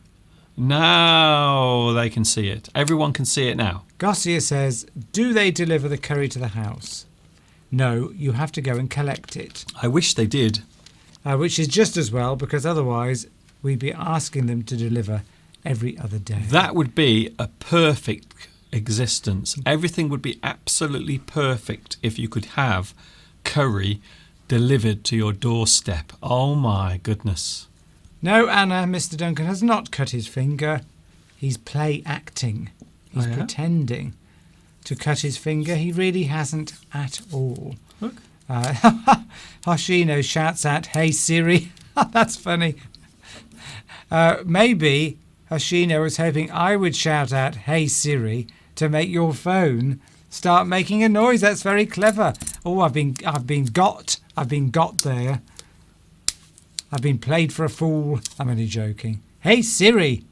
Now they can see it. Everyone can see it now. Gossier says, do they deliver the curry to the house? No, you have to go and collect it. I wish they did. Which is just as well, because otherwise we'd be asking them to deliver every other day. That would be a perfect existence. Everything would be absolutely perfect if you could have curry delivered to your doorstep. Oh my goodness. No, Anna, Mr. Duncan has not cut his finger. He's play acting. He's Oh, yeah? pretending to cut his finger. He really hasn't at all. Look. Hoshino shouts out, hey Siri. That's funny. Maybe Hoshino was hoping I would shout out, hey Siri, to make your phone start making a noise. That's very clever. Oh, I've been got there. I've been played for a fool. I'm only joking. Hey Siri.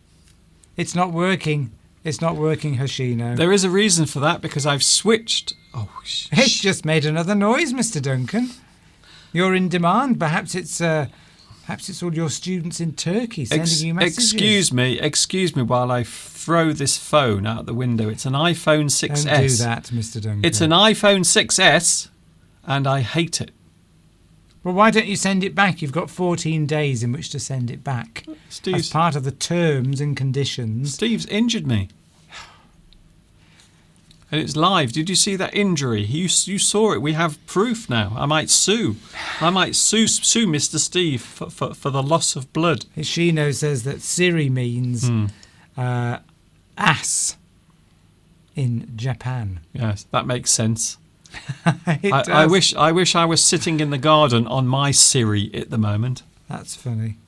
It's not working. It's not working, Hoshino. There is a reason for that, because I've switched. Oh, It's just made another noise, Mr. Duncan. You're in demand. Perhaps it's all your students in Turkey sending you messages. Excuse me while I throw this phone out the window. It's an iPhone 6S. Don't do that, Mr. Duncan. It's an iPhone 6S, and I hate it. Well, why don't you send it back? You've got 14 days in which to send it back. As Steve's part of the terms and conditions. injured me. And it's live. Did you see that injury? You saw it. We have proof now. I might sue. Sue Mr. Steve for the loss of blood. Ishino says that Siri means ass in Japan. Yes, that makes sense. It does. I wish I was sitting in the garden on my Siri at the moment. That's funny.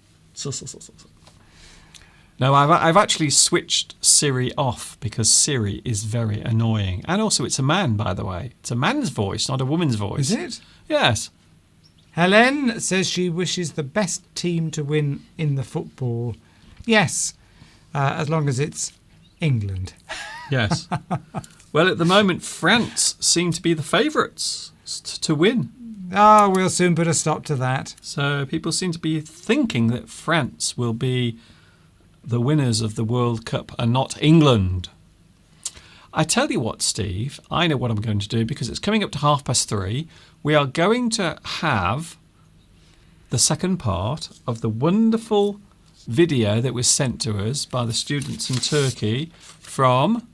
No, I've actually switched Siri off because Siri is very annoying. And also it's a man, by the way. It's a man's voice, not a woman's voice. Is it? Yes. Helen says she wishes the best team to win in the football. Yes, as long as it's England. Yes. Well, at the moment, France seem to be the favourites to win. Ah, we'll soon put a stop to that. So people seem to be thinking that France will be the winners of the World Cup and not England. I tell you what, Steve, I know what I'm going to do because it's coming up to 3:30. We are going to have the second part of the wonderful video that was sent to us by the students in Turkey from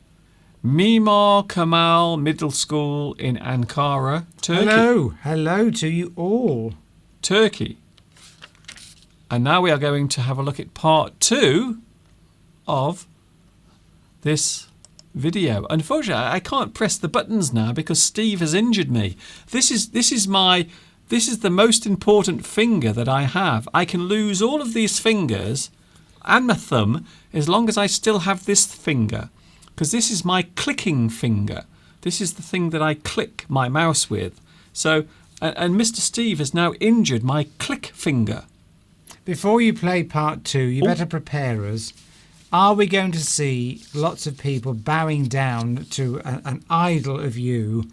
Mimar Kemal Middle School in Ankara, Turkey. Hello to you all. Turkey. And now we are going to have a look at part 2 of this video. Unfortunately, I can't press the buttons now because Steve has injured me. This is the most important finger that I have. I can lose all of these fingers and my thumb as long as I still have this finger, because this is my clicking finger. This is the thing that I click my mouse with. So, and Mr. Steve has now injured my click finger. Before you play part 2, you better prepare us. Are we going to see lots of people bowing down to an idol of you?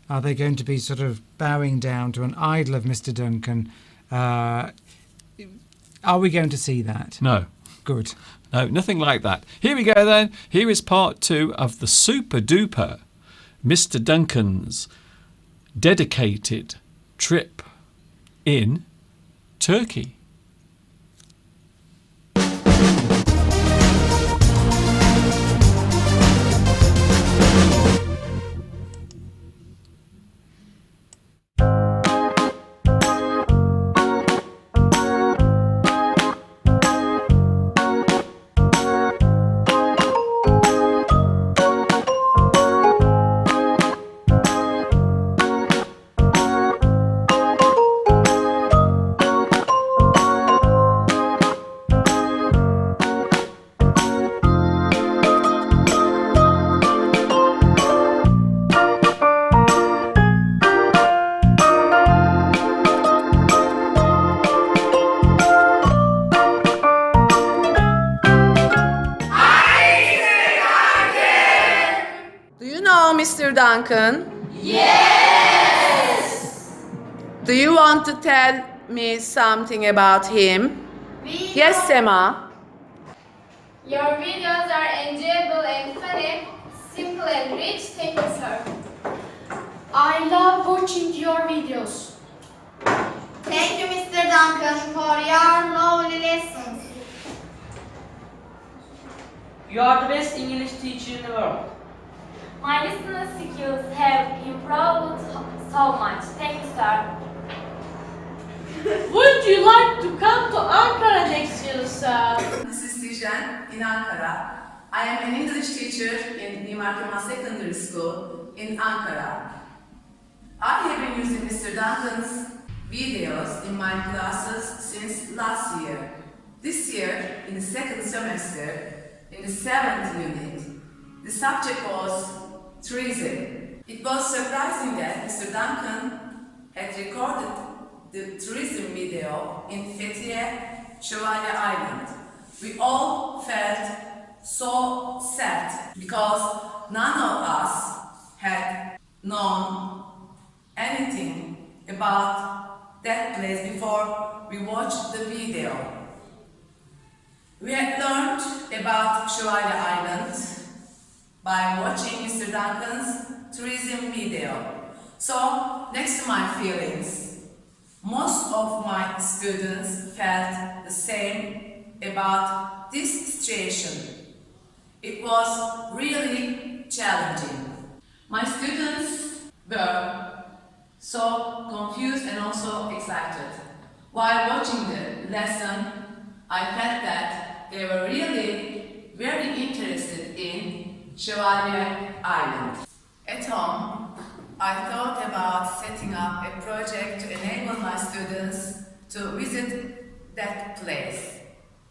Are they going to be sort of bowing down to an idol of Mr. Duncan? Are we going to see that? No. Good. No, nothing like that. Here we go then. Here is part 2 of the super duper Mr. Duncan's dedicated trip in Turkey. Mr. Duncan? Yes! Do you want to tell me something about him? Yes, Sema. Your videos are enjoyable and funny, simple and rich. Thank you, sir. I love watching your videos. Thank you, Mr. Duncan, for your lovely lessons. You are the best English teacher in the world. My listening skills have improved so much. Thank you, sir. Would you like to come to Ankara next year, sir? This is Tijan in Ankara. I am an English teacher in Mimar Kemal Secondary School in Ankara. I have been using Mr. Duncan's videos in my classes since last year. This year, in the second semester, in the 7th unit, the subject was tourism. It was surprising that Mr. Duncan had recorded the tourism video in Fethiye, Şövalye Island. We all felt so sad because none of us had known anything about that place before we watched the video. We had learned about Şövalye Island by watching Mr. Duncan's tourism video. So, next to my feelings, most of my students felt the same about this situation. It was really challenging. My students were so confused and also excited. While watching the lesson, I felt that they were really very interested in Chevalier Island. At home, I thought about setting up a project to enable my students to visit that place.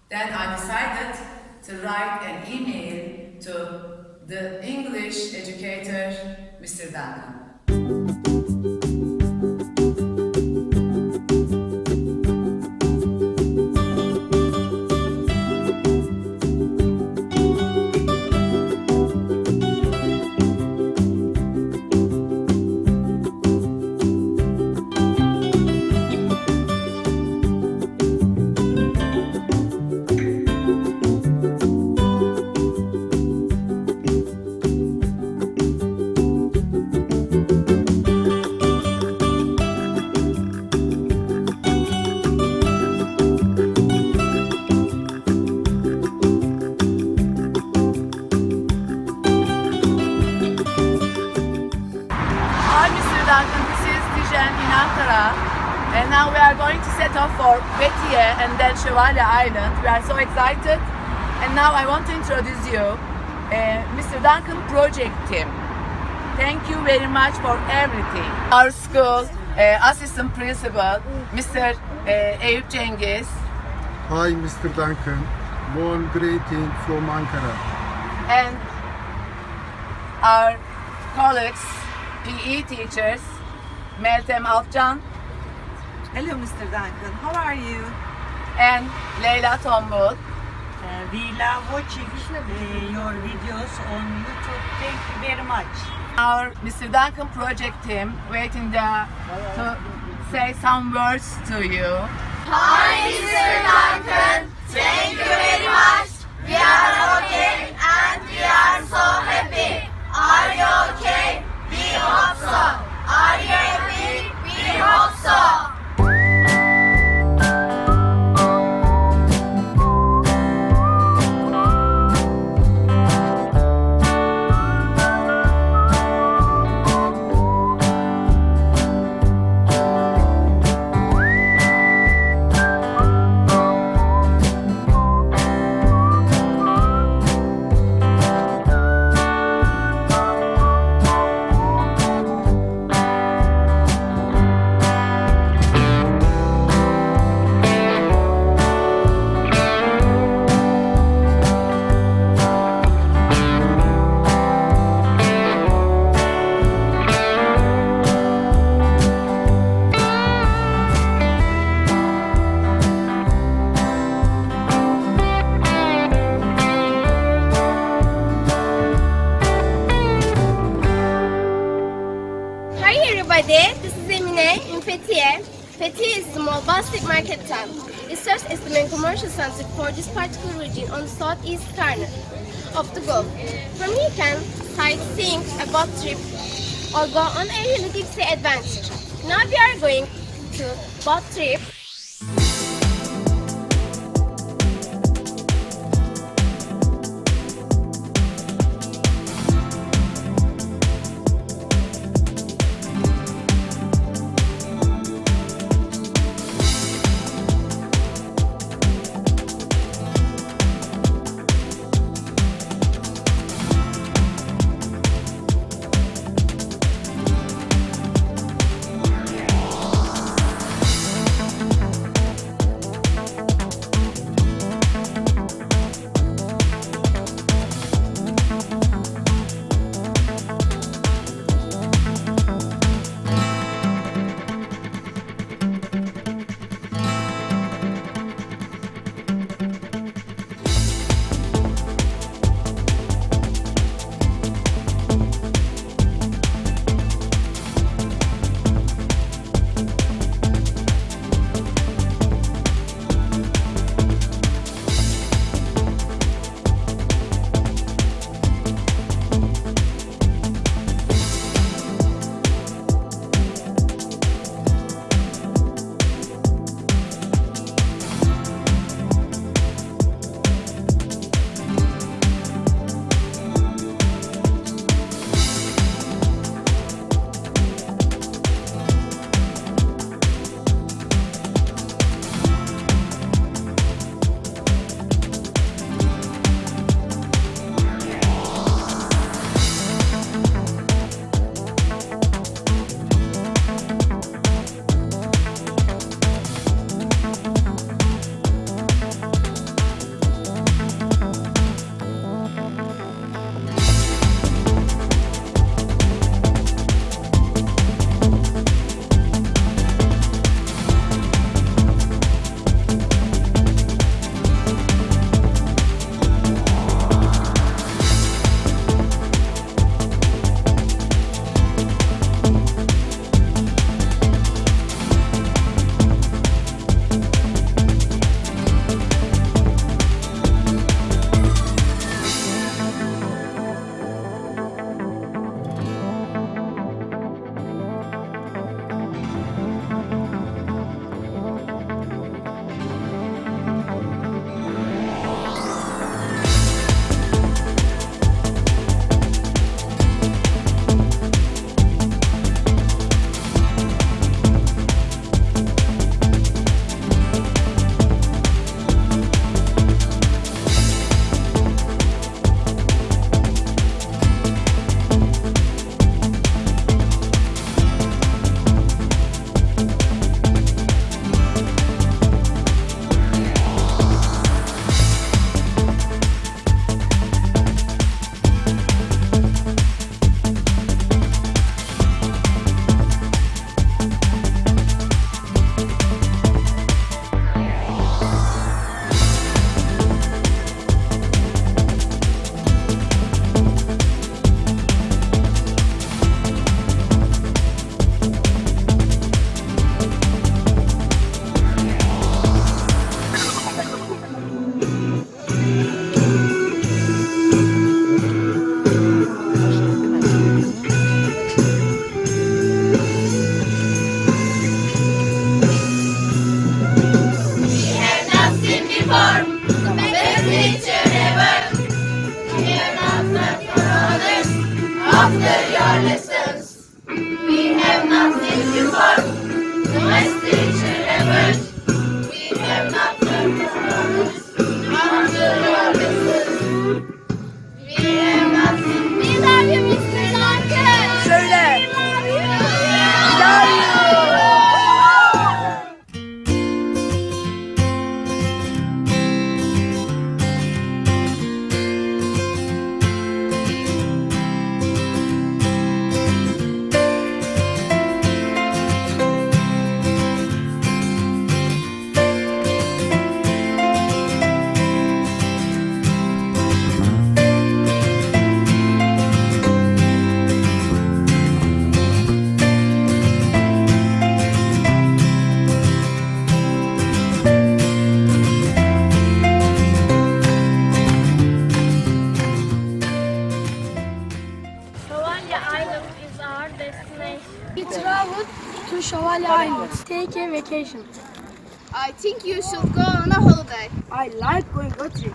Then I decided to write an email to the English educator, Mr. Duncan. Hi, Mr. Duncan. This is Tijen in Ankara. And now we are going to set off for Fethiye and then Chevalier Island. We are so excited. And now I want to introduce you Mr. Duncan project team. Thank you very much for everything. Our school assistant principal, Mr. Eyüp Cengiz. Hi, Mr. Duncan. Born greeting from Ankara. And our colleagues, PE teachers, Meltem Alpcan Hello, Mr. Duncan. How are you? and Leyla Tombul. We love watching your videos on YouTube. Thank you very much. Our Mr. Duncan project team waiting there to say some words to you. Hi, Mr. Duncan. Thank you very much. We are okay and we are so happy. Are you okay? We hope so. Are you happy? We hope so. Hi everybody, this is Emine in Fethiye. Fethiye is a small bustling market town. It serves as the main commercial center for this particular region on the southeast corner of the Gulf. From here you can sightseeing, a boat trip, or go on a really deep sea adventure. Now we are going to boat trip. We traveled to Şövalye Island. Take a vacation. I think you should go on a holiday. I like going road trip.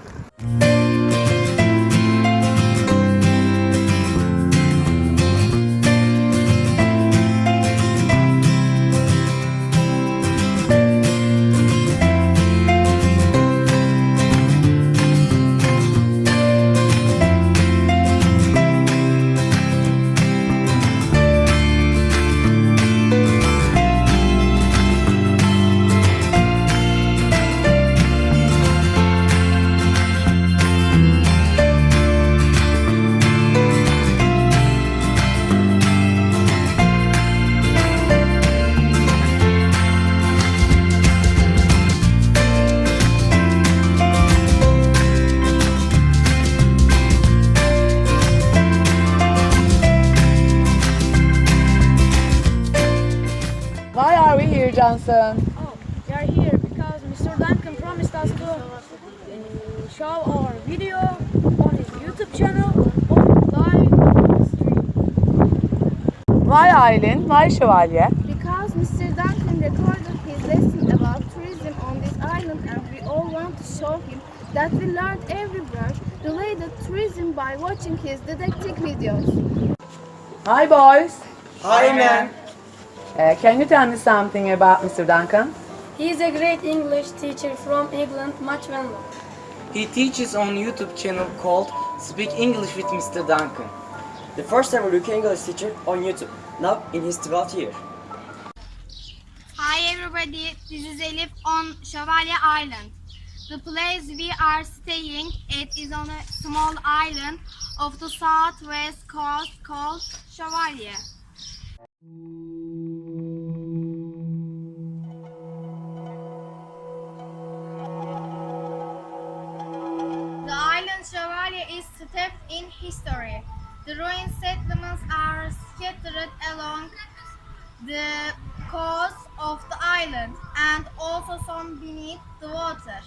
Why are we here, Johnson? Oh, we are here because Mr. Duncan promised us to show our video on his YouTube channel on live stream. Why Aylin? Why Şövalye? Because Mr. Duncan recorded his lesson about tourism on this island and we all want to show him that we learned every word related to tourism by watching his didactic videos. Hi, boys. Hi, ma'am. Can you tell me something about Mr. Duncan? He is a great English teacher from England, much well known. He teaches on YouTube channel called Speak English with Mr. Duncan. The first ever UK English teacher on YouTube, now in his 12th year. Hi everybody, this is Elif on Şövalye Island. The place we are staying at is on a small island of the southwest coast called Şövalye. The island Şövalye is steeped in history. The ruined settlements are scattered along the coast of the island and also some beneath the water.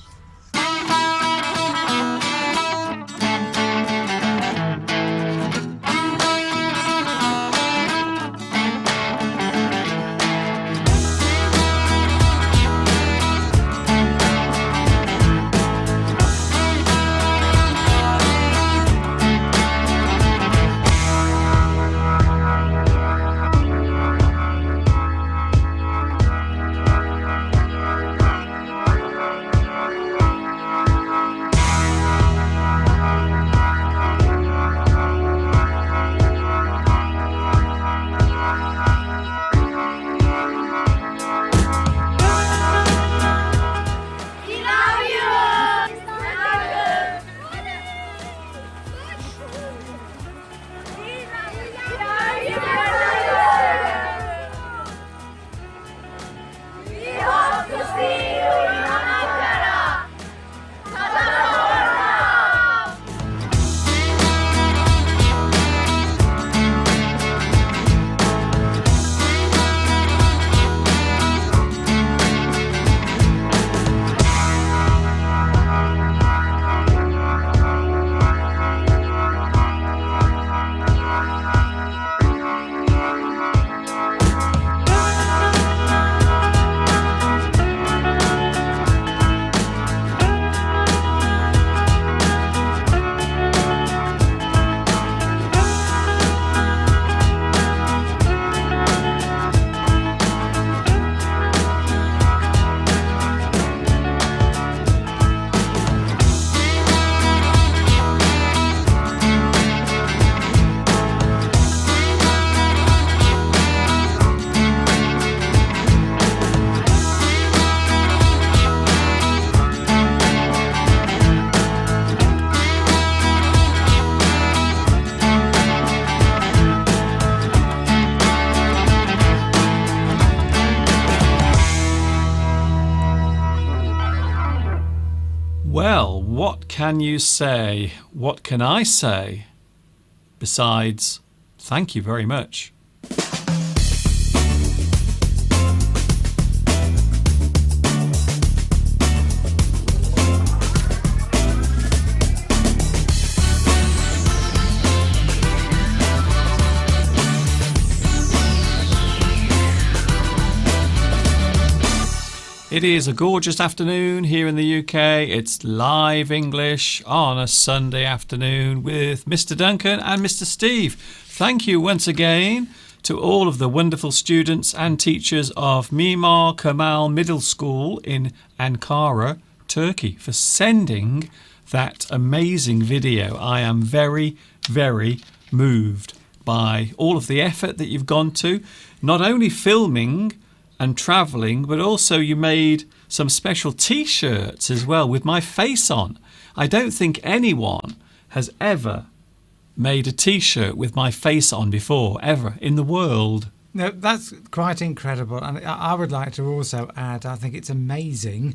Well, what can you say? What can I say? Besides, thank you very much. It is a gorgeous afternoon here in the UK. It's live English on a Sunday afternoon with Mr. Duncan and Mr. Steve. Thank you once again to all of the wonderful students and teachers of Mimar Kemal Middle School in Ankara, Turkey, for sending that amazing video. I am very, very moved by all of the effort that you've gone to, not only filming and travelling, but also you made some special t-shirts as well with my face on. I don't think anyone has ever made a t-shirt with my face on before, ever, in the world. No, that's quite incredible. And I would like to also add, I think it's amazing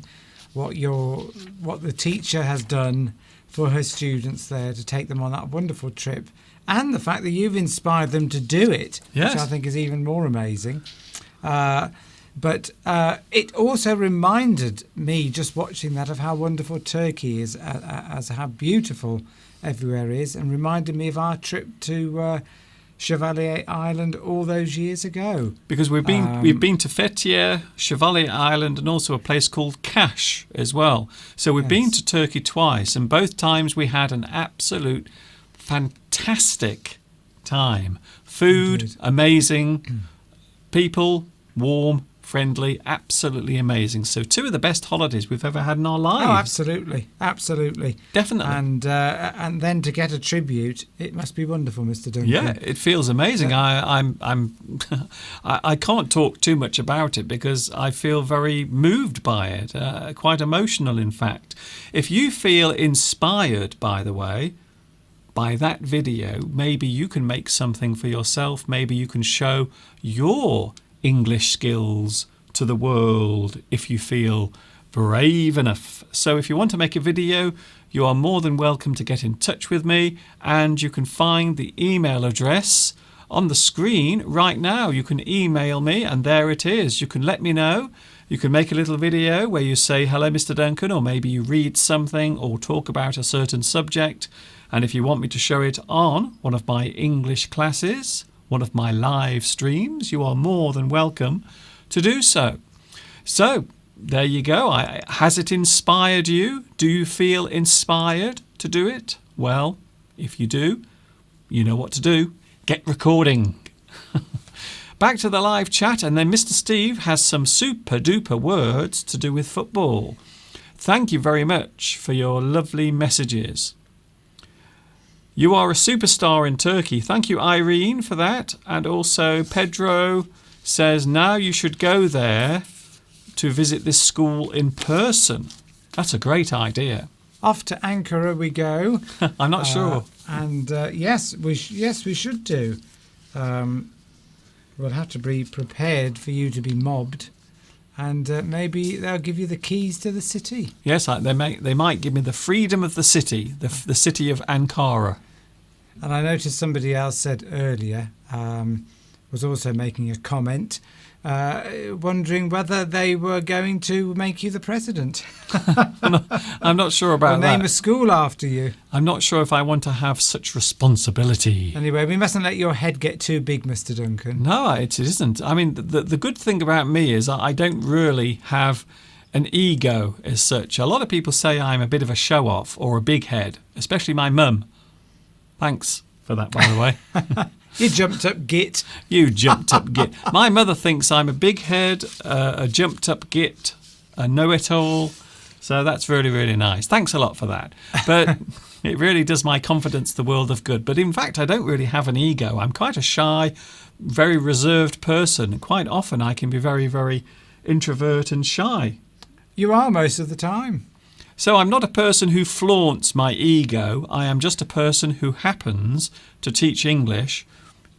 what the teacher has done for her students there to take them on that wonderful trip, and the fact that you've inspired them to do it, yes, which I think is even more amazing. But it also reminded me, just watching that, of how wonderful Turkey is, as how beautiful everywhere is, and reminded me of our trip to Chevalier Island all those years ago. Because we've been to Fethiye, Chevalier Island, and also a place called Kaş as well. So we've been to Turkey twice, and both times we had an absolute fantastic time. Food, amazing. People, warm, friendly, absolutely amazing. So 2 of the best holidays we've ever had in our lives. Oh, absolutely, absolutely, definitely. And then to get a tribute, it must be wonderful, Mr. Duncan. Yeah, it feels amazing. I can't talk too much about it because I feel very moved by it, quite emotional, in fact. If you feel inspired, by the way, by that video, maybe you can make something for yourself. Maybe you can show your English skills to the world if you feel brave enough. So if you want to make a video, you are more than welcome to get in touch with me, and you can find the email address on the screen right now. You can email me, and there it is. You can let me know. You can make a little video where you say, hello, Mr. Duncan, or maybe you read something or talk about a certain subject. And if you want me to show it on one of my English classes, one of my live streams, you are more than welcome to do so. So there you go. Has it inspired you? Do you feel inspired to do it? Well, if you do, you know what to do. Get recording. Back to the live chat, and then Mr. Steve has some super duper words to do with football. Thank you very much for your lovely messages. You are a superstar in Turkey. Thank you, Irene, for that. And also Pedro says, now you should go there to visit this school in person. That's a great idea. Off to Ankara we go. I'm not sure. And yes, we should do. We'll have to be prepared for you to be mobbed. And maybe they'll give you the keys to the city. Yes, they might give me the freedom of the city, the city of Ankara. And I noticed somebody else said earlier, was also making a comment, wondering whether they were going to make you the president. I'm not sure about that. Name a school after you. I'm not sure if I want to have such responsibility. Anyway, we mustn't let your head get too big, Mr. Duncan. No, it isn't. I mean, the good thing about me is I don't really have an ego as such. A lot of people say I'm a bit of a show-off or a big head, especially my mum. Thanks for that, by the way. You jumped up git. You jumped up git. My mother thinks I'm a big head, a jumped up git, a know-it-all. So that's really, really nice. Thanks a lot for that. But it really does my confidence the world of good. But in fact, I don't really have an ego. I'm quite a shy, very reserved person. Quite often I can be very, very introvert and shy. You are most of the time. So I'm not a person who flaunts my ego. I am just a person who happens to teach English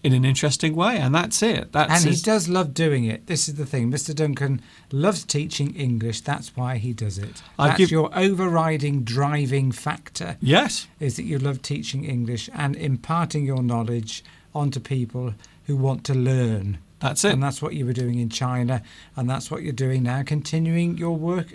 in an interesting way, and that's it. And he does love doing it. This is the thing. Mr. Duncan loves teaching English. That's why he does it. That's your overriding driving factor. Yes. Is that you love teaching English and imparting your knowledge onto people who want to learn. That's it. And that's what you were doing in China, and that's what you're doing now, continuing your work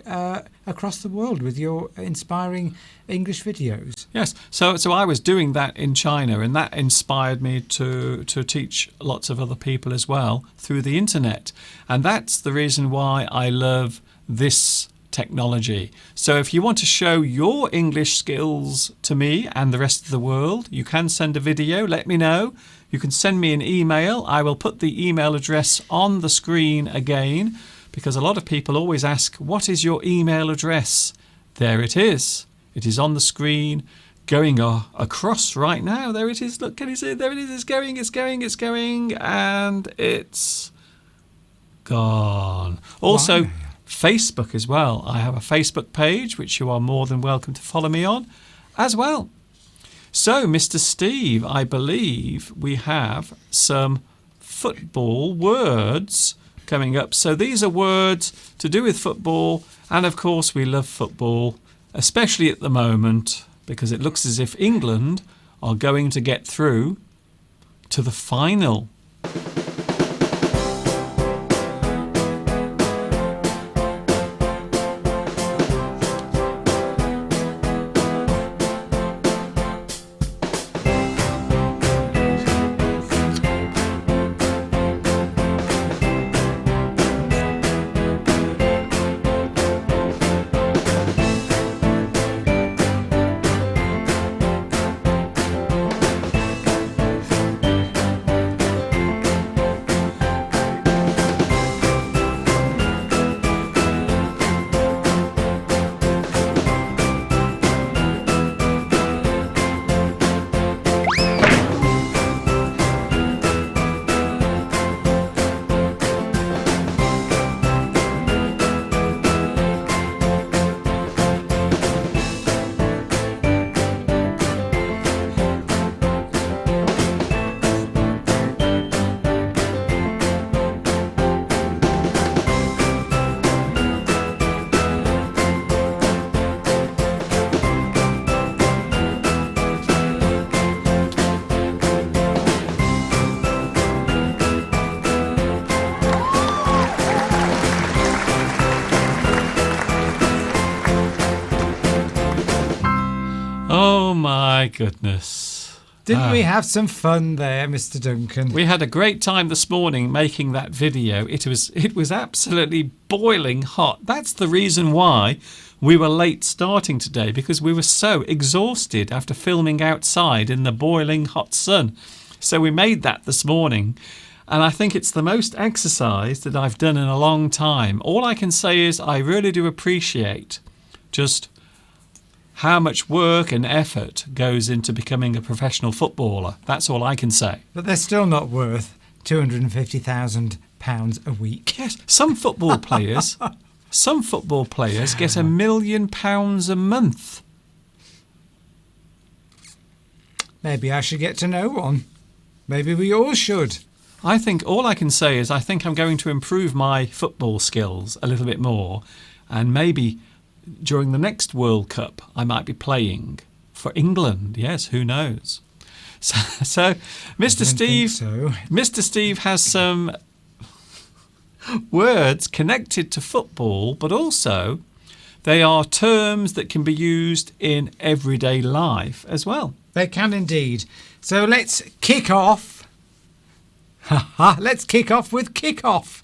across the world with your inspiring English videos. Yes, so I was doing that in China, and that inspired me to teach lots of other people as well through the internet. And that's the reason why I love this technology. So if you want to show your English skills to me and the rest of the world, you can send a video, let me know. You can send me an email. I will put the email address on the screen again, because a lot of people always ask, what is your email address? There it is. It is on the screen, going across right now. There it is. Look, can you see it? There it is. It's going, and it's gone. Also, Wow. Facebook as well. I have a Facebook page, which you are more than welcome to follow me on as well. So, Mr. Steve, I believe we have some football words coming up. So these are words to do with football, and of course we love football, especially at the moment, because it looks as if England are going to get through to the final. Oh my goodness. Didn't we have some fun there, Mr. Duncan? We had a great time this morning making that video. It was absolutely boiling hot. That's the reason why we were late starting today, because we were so exhausted after filming outside in the boiling hot sun. So we made that this morning, and I think it's the most exercise that I've done in a long time. All I can say is I really do appreciate just how much work and effort goes into becoming a professional footballer. That's all I can say. But they're still not worth £250,000 a week. Yes, some football players get £1 million a month. Maybe I should get to know one. Maybe we all should. I think all I can say is I think I'm going to improve my football skills a little bit more, and maybe during the next World Cup I might be playing for England. Yes, who knows? So Mr. Steve has some words connected to football, but also they are terms that can be used in everyday life as well. They can indeed. So let's kick off. Let's kick off with kick-off.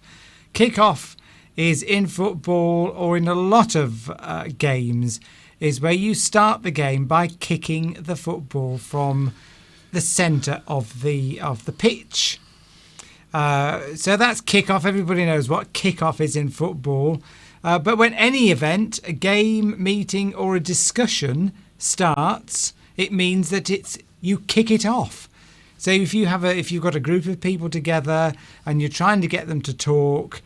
Kick-off is in football, or in a lot of games, is where you start the game by kicking the football from the centre of the pitch. So that's kick-off. Everybody knows what kick-off is in football. But when any event, a game, meeting, or a discussion starts, it means that you kick it off. So if you've got a group of people together and you're trying to get them to talk,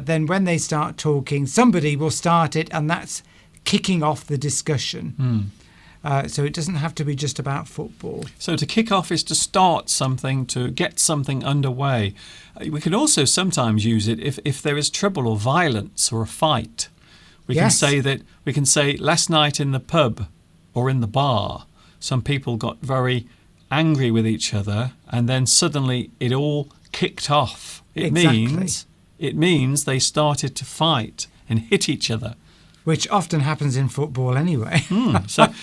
then when they start talking, somebody will start it, and that's kicking off the discussion. So it doesn't have to be just about football. So to kick off is to start something, to get something underway. We can also sometimes use it if there is trouble or violence or a fight. We can say last night in the pub or in the bar, some people got very angry with each other, and then suddenly it all kicked off. It means they started to fight and hit each other. Which often happens in football anyway. So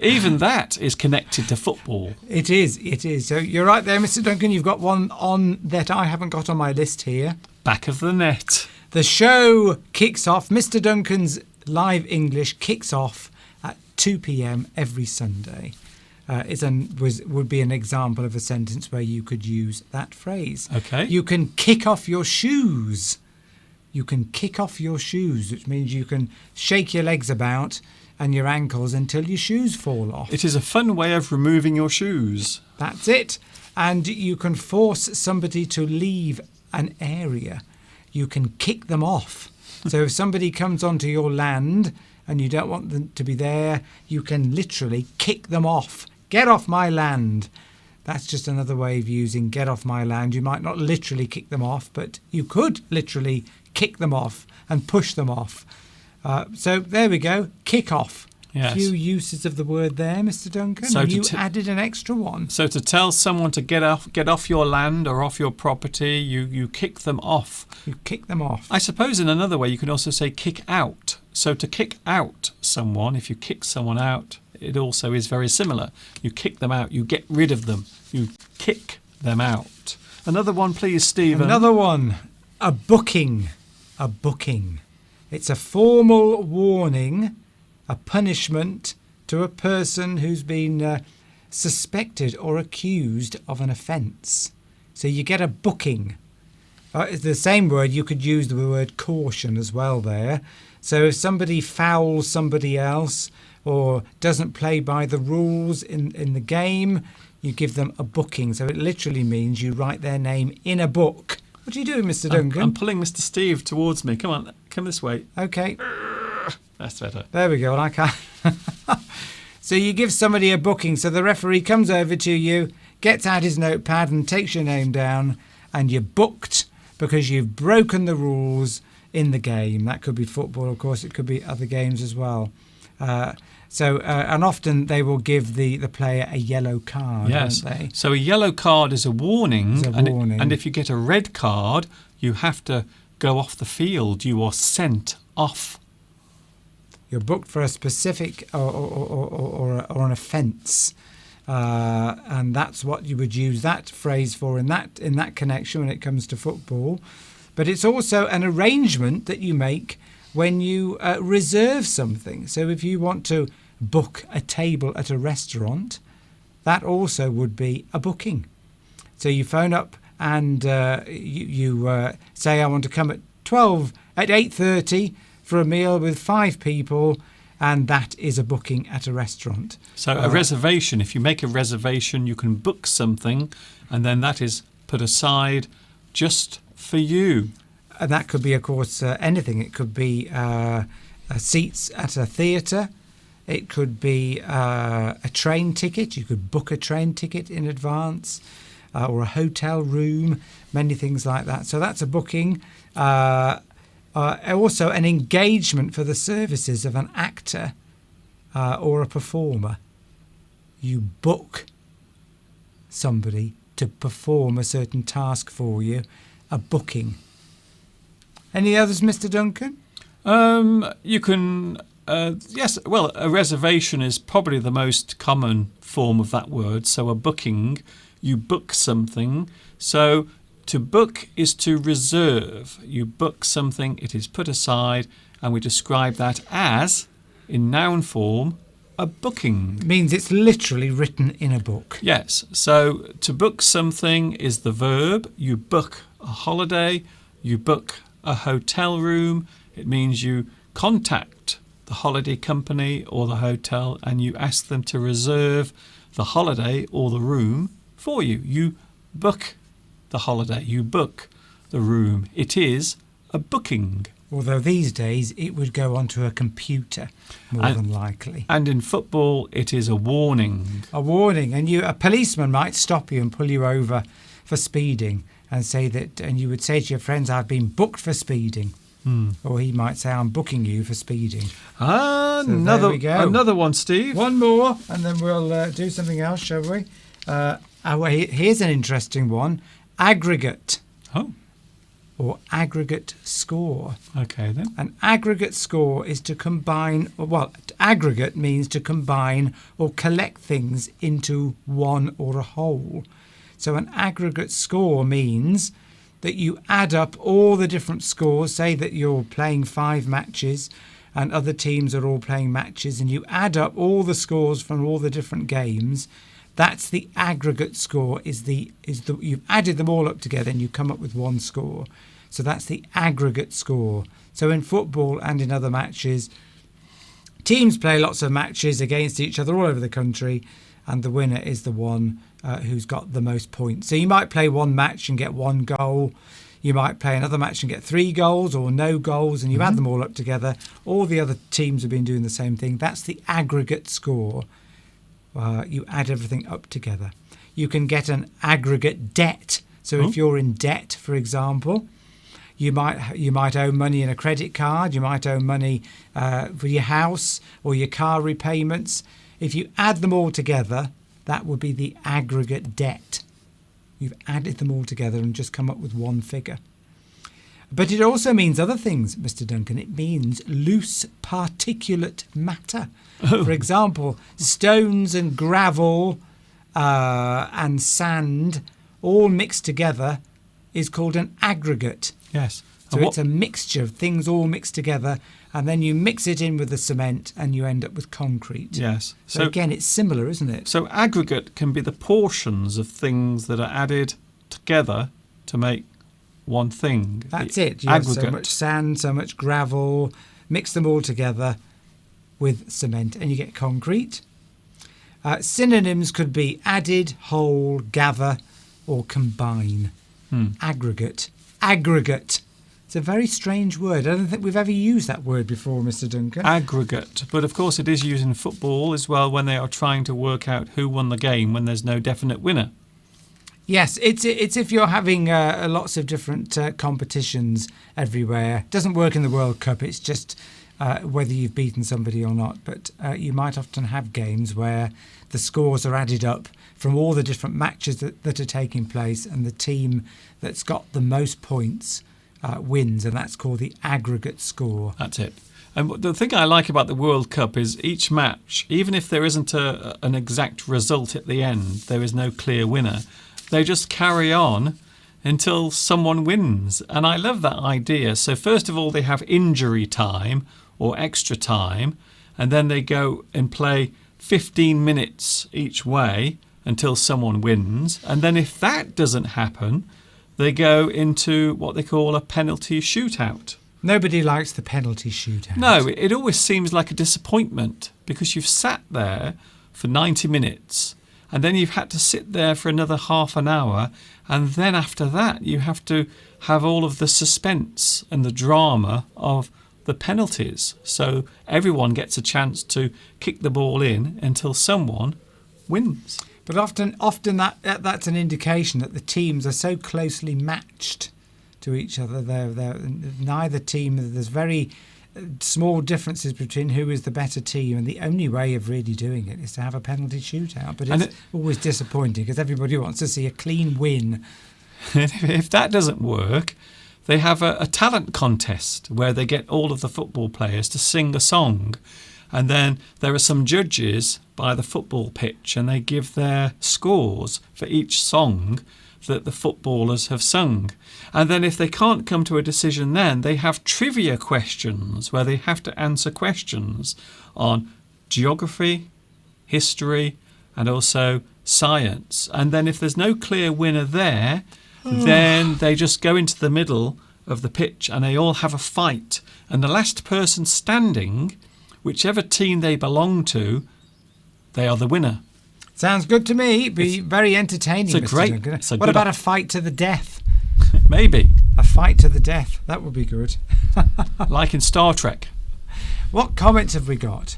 even that is connected to football. It is. So you're right there, Mr. Duncan. You've got one on that I haven't got on my list here. Back of the net. The show kicks off. Mr. Duncan's Live English kicks off at 2 p.m. every Sunday. Would be an example of a sentence where you could use that phrase. Okay. You can kick off your shoes. You can kick off your shoes, which means you can shake your legs about and your ankles until your shoes fall off. It is a fun way of removing your shoes. That's it. And you can force somebody to leave an area. You can kick them off. So if somebody comes onto your land and you don't want them to be there, you can literally kick them off. Get off my land. That's just another way of using get off my land. You might not literally kick them off, but you could literally kick them off and push them off. So there we go. Kick off. Yes. A few uses of the word there, Mr. Duncan. So and you added an extra one. So to tell someone to get off your land or off your property, you kick them off. You kick them off. I suppose in another way you can also say kick out. So to kick out someone, if you kick someone out, it also is very similar. You kick them out. You get rid of them. You kick them out. Another one, please, Stephen. Another one. A booking. A booking. It's a formal warning, a punishment to a person who's been suspected or accused of an offence. So you get a booking. It's the same word. You could use the word caution as well there. So if somebody fouls somebody else or doesn't play by the rules in the game, you give them a booking. So it literally means you write their name in a book. What are you doing, Mr. Duncan? I'm pulling Mr. Steve towards me. Come on, come this way. Okay. That's better. There we go. Well, I can't. So you give somebody a booking. So the referee comes over to you, gets out his notepad and takes your name down, and you're booked because you've broken the rules in the game. That could be football, of course. It could be other games as well. And often they will give the player a yellow card, yes. won't they? So a yellow card is a warning. It's a warning. And if you get a red card, you have to go off the field. You are sent off. You're booked for a specific or an offence. And that's what you would use that phrase for in that connection when it comes to football. But it's also an arrangement that you make when you reserve something. So if you want to book a table at a restaurant, that also would be a booking. So you phone up and you say, I want to come at 8:30 for a meal with 5 people, and that is a booking at a restaurant. So a reservation, if you make a reservation, you can book something, and then that is put aside just for you. And that could be, of course, anything. It could be seats at a theatre. It could be a train ticket. You could book a train ticket in advance, or a hotel room, many things like that. So that's a booking. Also an engagement for the services of an actor or a performer. You book somebody to perform a certain task for you, a booking. Any others, Mr. Duncan? You can, yes, well, a reservation is probably the most common form of that word. So a booking, you book something. So to book is to reserve. You book something, it is put aside, and we describe that as, in noun form, a booking. It means it's literally written in a book. Yes. So to book something is the verb. You book a holiday, you book a hotel room. It means you contact the holiday company or the hotel and you ask them to reserve the holiday or the room for you. You book the holiday, you book the room. It is a booking. Although these days it would go onto a computer, more than likely. And in football, it is a warning. A warning. And a policeman might stop you and pull you over for speeding and say that, and you would say to your friends, I've been booked for speeding. Or he might say, I'm booking you for speeding. Another one, Steve. One more, and then we'll do something else, shall we? Here's an interesting one. Aggregate. Oh. or aggregate score. Okay, then. An aggregate score is to combine, aggregate means to combine or collect things into one or a whole. So an aggregate score means that you add up all the different scores. Say that you're playing 5 matches and other teams are all playing matches, and you add up all the scores from all the different games. That's the aggregate score. You've added them all up together and you come up with one score. So that's the aggregate score. So in football and in other matches, teams play lots of matches against each other all over the country, and the winner is the one who's got the most points. So you might play one match and get 1 goal. You might play another match and get 3 goals or no goals, and you add them all up together. All the other teams have been doing the same thing. That's the aggregate score. You add everything up together. You can get an aggregate debt. So if you're in debt, for example, you might owe money in a credit card. You might owe money for your house or your car repayments. If you add them all together, that would be the aggregate debt. You've added them all together and just come up with one figure. But it also means other things, Mr. Duncan. It means loose particulate matter. For example, stones and gravel and sand all mixed together is called an aggregate. Yes. So it's a mixture of things all mixed together, and then you mix it in with the cement and you end up with concrete. Yes. So again, it's similar, isn't it? So aggregate can be the portions of things that are added together to make one thing. That's it. You have so much sand, so much gravel, mix them all together with cement and you get concrete. Synonyms could be added, whole, gather, or combine. Aggregate. Aggregate. It's a very strange word. I don't think we've ever used that word before, Mr. Duncan. Aggregate. But of course it is used in football as well when they are trying to work out who won the game when there's no definite winner. Yes, it's if you're having lots of different competitions everywhere. It doesn't work in the World Cup. It's just whether you've beaten somebody or not. But you might often have games where the scores are added up from all the different matches that are taking place, and the team that's got the most points wins, and that's called the aggregate score. That's it. And the thing I like about the World Cup is each match, even if there isn't an exact result at the end, there is no clear winner, they just carry on until someone wins. And I love that idea. So first of all, they have injury time or extra time, and then they go and play 15 minutes each way until someone wins. And then if that doesn't happen, they go into what they call a penalty shootout. Nobody likes the penalty shootout. No, it always seems like a disappointment because you've sat there for 90 minutes and then you've had to sit there for another half an hour, and then after that you have to have all of the suspense and the drama of the penalties. So everyone gets a chance to kick the ball in until someone wins. But often that's an indication that the teams are so closely matched to each other. They're neither team. There's very small differences between who is the better team, and the only way of really doing it is to have a penalty shootout. But it's always disappointing because everybody wants to see a clean win. If that doesn't work, they have a talent contest where they get all of the football players to sing a song. And then there are some judges by the football pitch, and they give their scores for each song that the footballers have sung. And then if they can't come to a decision, then they have trivia questions where they have to answer questions on geography, history, and also science. And then if there's no clear winner there, then they just go into the middle of the pitch and they all have a fight. And the last person standing, whichever team they belong to, they are the winner. Sounds good to me. It'd be very entertaining, Mr. Duncan. What about a fight to the death? Maybe. A fight to the death. That would be good. Like in Star Trek. What comments have we got?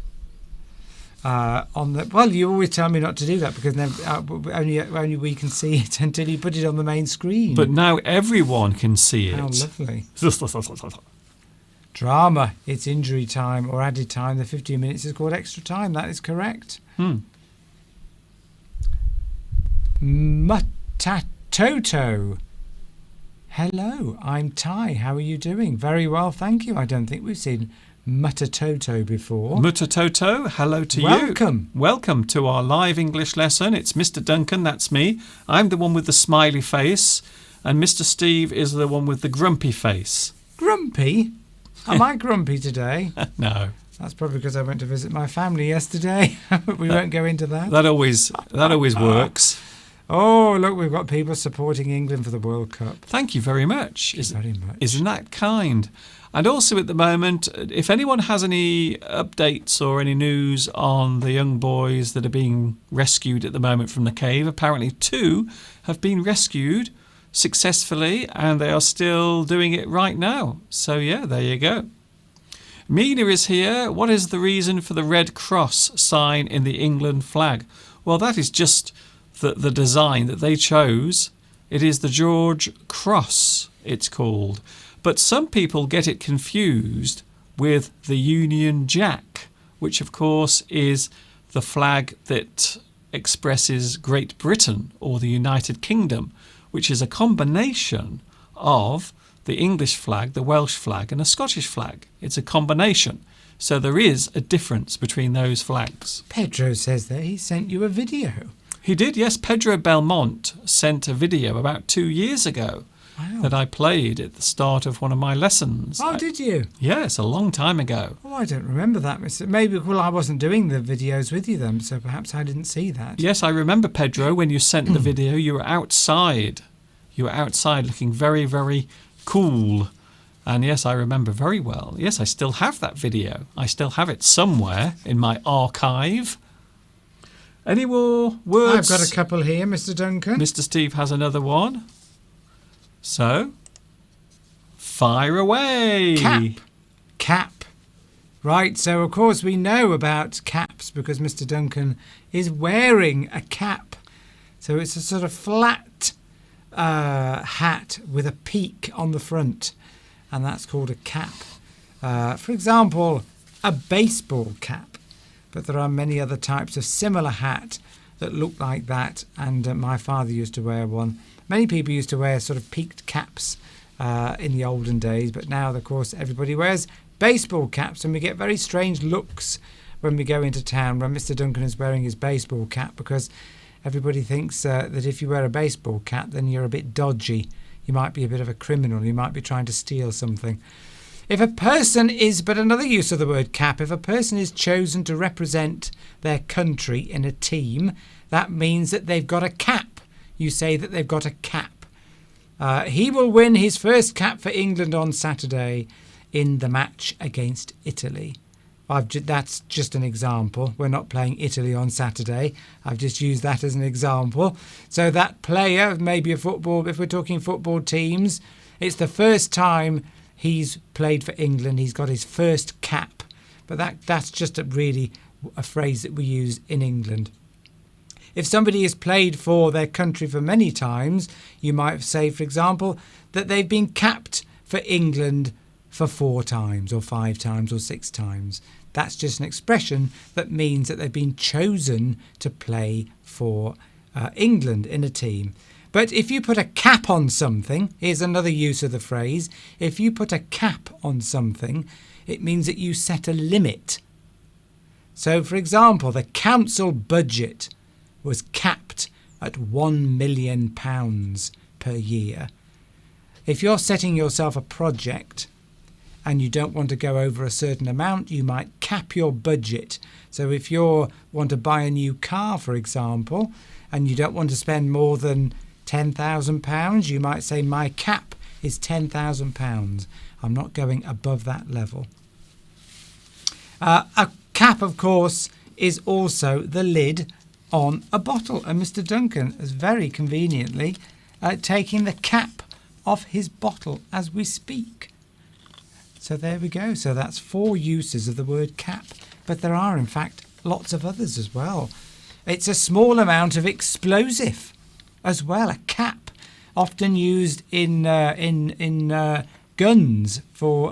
On the well, you always tell me not to do that because then only we can see it until you put it on the main screen. But now everyone can see it. How lovely. Drama. It's injury time or added time. The 15 minutes is called extra time. That is correct. Matatoto. Hello, I'm Ty. How are you doing? Very well, thank you. I don't think we've seen Mutatoto before. Mutatoto, hello to you. Welcome. Welcome to our live English lesson. It's Mr. Duncan, that's me. I'm the one with the smiley face, and Mr. Steve is the one with the grumpy face. Grumpy? Am I grumpy today? No. That's probably because I went to visit my family yesterday. But we won't go into that. That always works. Oh, look, we've got people supporting England for the World Cup. Thank you very much. Very much. Isn't that kind? And also at the moment, if anyone has any updates or any news on the young boys that are being rescued at the moment from the cave, apparently 2 have been rescued successfully and they are still doing it right now. So yeah, there you go. Mina is here. What is the reason for the Red Cross sign in the England flag? Well, that is just the design that they chose. It is the George Cross, it's called. But some people get it confused with the Union Jack, which of course is the flag that expresses Great Britain or the United Kingdom, which is a combination of the English flag, the Welsh flag and a Scottish flag. It's a combination. So there is a difference between those flags. Pedro says that he sent you a video. He did, yes. Pedro Belmont sent a video about 2 years ago that I played at the start of one of my lessons. Oh, did you? Yes, a long time ago. Oh, I don't remember that, Mr. Maybe, well, I wasn't doing the videos with you then, so perhaps I didn't see that. Yes, I remember, Pedro, when you sent the video, you were outside. You were outside looking very, very cool. And yes, I remember very well. Yes, I still have that video. I still have it somewhere in my archive. Any more words? I've got a couple here, Mr. Duncan. Mr. Steve has another one. So, fire away. Cap. Right, so of course we know about caps because Mr. Duncan is wearing a cap. So it's a sort of flat hat with a peak on the front, and that's called a cap. For example, a baseball cap. But there are many other types of similar hat that look like that, and my father used to wear one. Many people used to wear sort of peaked caps in the olden days, but now, of course, everybody wears baseball caps, and we get very strange looks when we go into town when Mr. Duncan is wearing his baseball cap, because everybody thinks that if you wear a baseball cap, then you're a bit dodgy. You might be a bit of a criminal. You might be trying to steal something. If a person is, but another use of the word cap, if a person is chosen to represent their country in a team, that means that they've got a cap. You say that they've got a cap. He will win his first cap for England on Saturday in the match against Italy. That's just an example. We're not playing Italy on Saturday. I've just used that as an example. So that player, maybe a football, if we're talking football teams, it's the first time he's played for England. He's got his first cap. But that's just really a phrase that we use in England. If somebody has played for their country for many times, you might say, for example, that they've been capped for England for 4 times or 5 times or 6 times. That's just an expression that means that they've been chosen to play for England in a team. But if you put a cap on something, here's another use of the phrase, if you put a cap on something, it means that you set a limit. So, for example, the council budget was capped at £1 million per year. If you're setting yourself a project and you don't want to go over a certain amount, you might cap your budget. So if you want to buy a new car, for example, and you don't want to spend more than £10,000, you might say my cap is £10,000. I'm not going above that level. A cap, of course, is also the lid on a bottle, and Mr. Duncan is very conveniently taking the cap off his bottle as we speak. So there we go. So that's 4 uses of the word cap, but there are in fact lots of others as well. It's a small amount of explosive as well. A cap, often used in guns for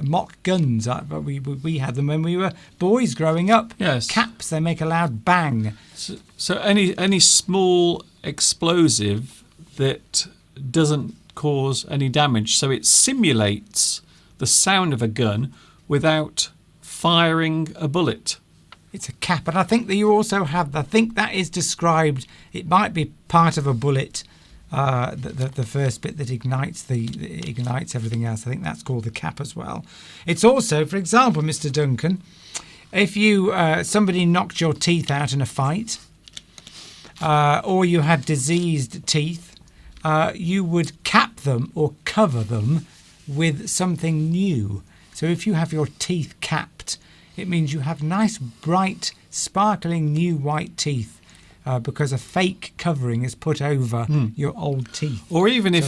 mock guns. We had them when we were boys growing up. Yes. Caps, they make a loud bang. So any small explosive that doesn't cause any damage. So it simulates the sound of a gun without firing a bullet. It's a cap, and I think that you also have. I think that is described. It might be part of a bullet. The first bit that ignites everything else. I think that's called the cap as well. It's also, for example, Mr. Duncan, if you somebody knocked your teeth out in a fight, or you had diseased teeth, you would cap them or cover them with something new. So if you have your teeth capped, it means you have nice, bright, sparkling new white teeth. Because a fake covering is put over your old teeth. Or even if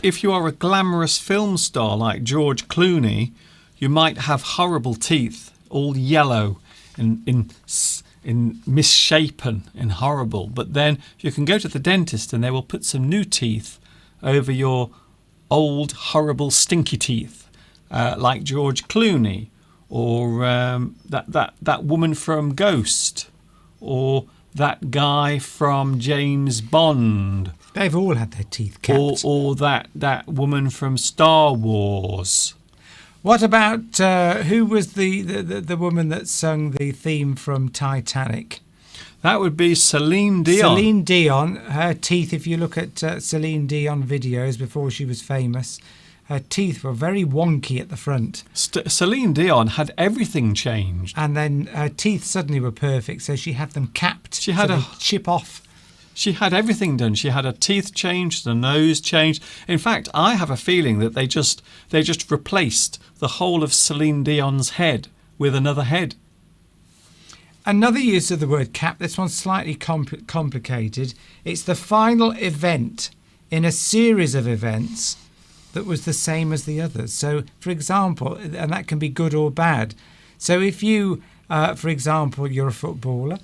if you are a glamorous film star like George Clooney, you might have horrible teeth, all yellow and misshapen and horrible. But then you can go to the dentist and they will put some new teeth over your old, horrible, stinky teeth, like George Clooney, or that woman from Ghost, or that guy from James Bond. They've all had their teeth capped. Or that woman from Star Wars. What about who was the woman that sung the theme from Titanic? That would be Celine Dion. Celine Dion. Her teeth, if you look at Celine Dion videos before she was famous, her teeth were very wonky at the front. Celine Dion had everything changed. And then her teeth suddenly were perfect, so she had them capped. She had a chip off. She had everything done. She had her teeth changed, the nose changed. In fact, I have a feeling that they just replaced the whole of Celine Dion's head with another head. Another use of the word cap, this one's slightly complicated. It's the final event in a series of events that was the same as the others. So, for example, and that can be good or bad. So if you, for example, you're a footballer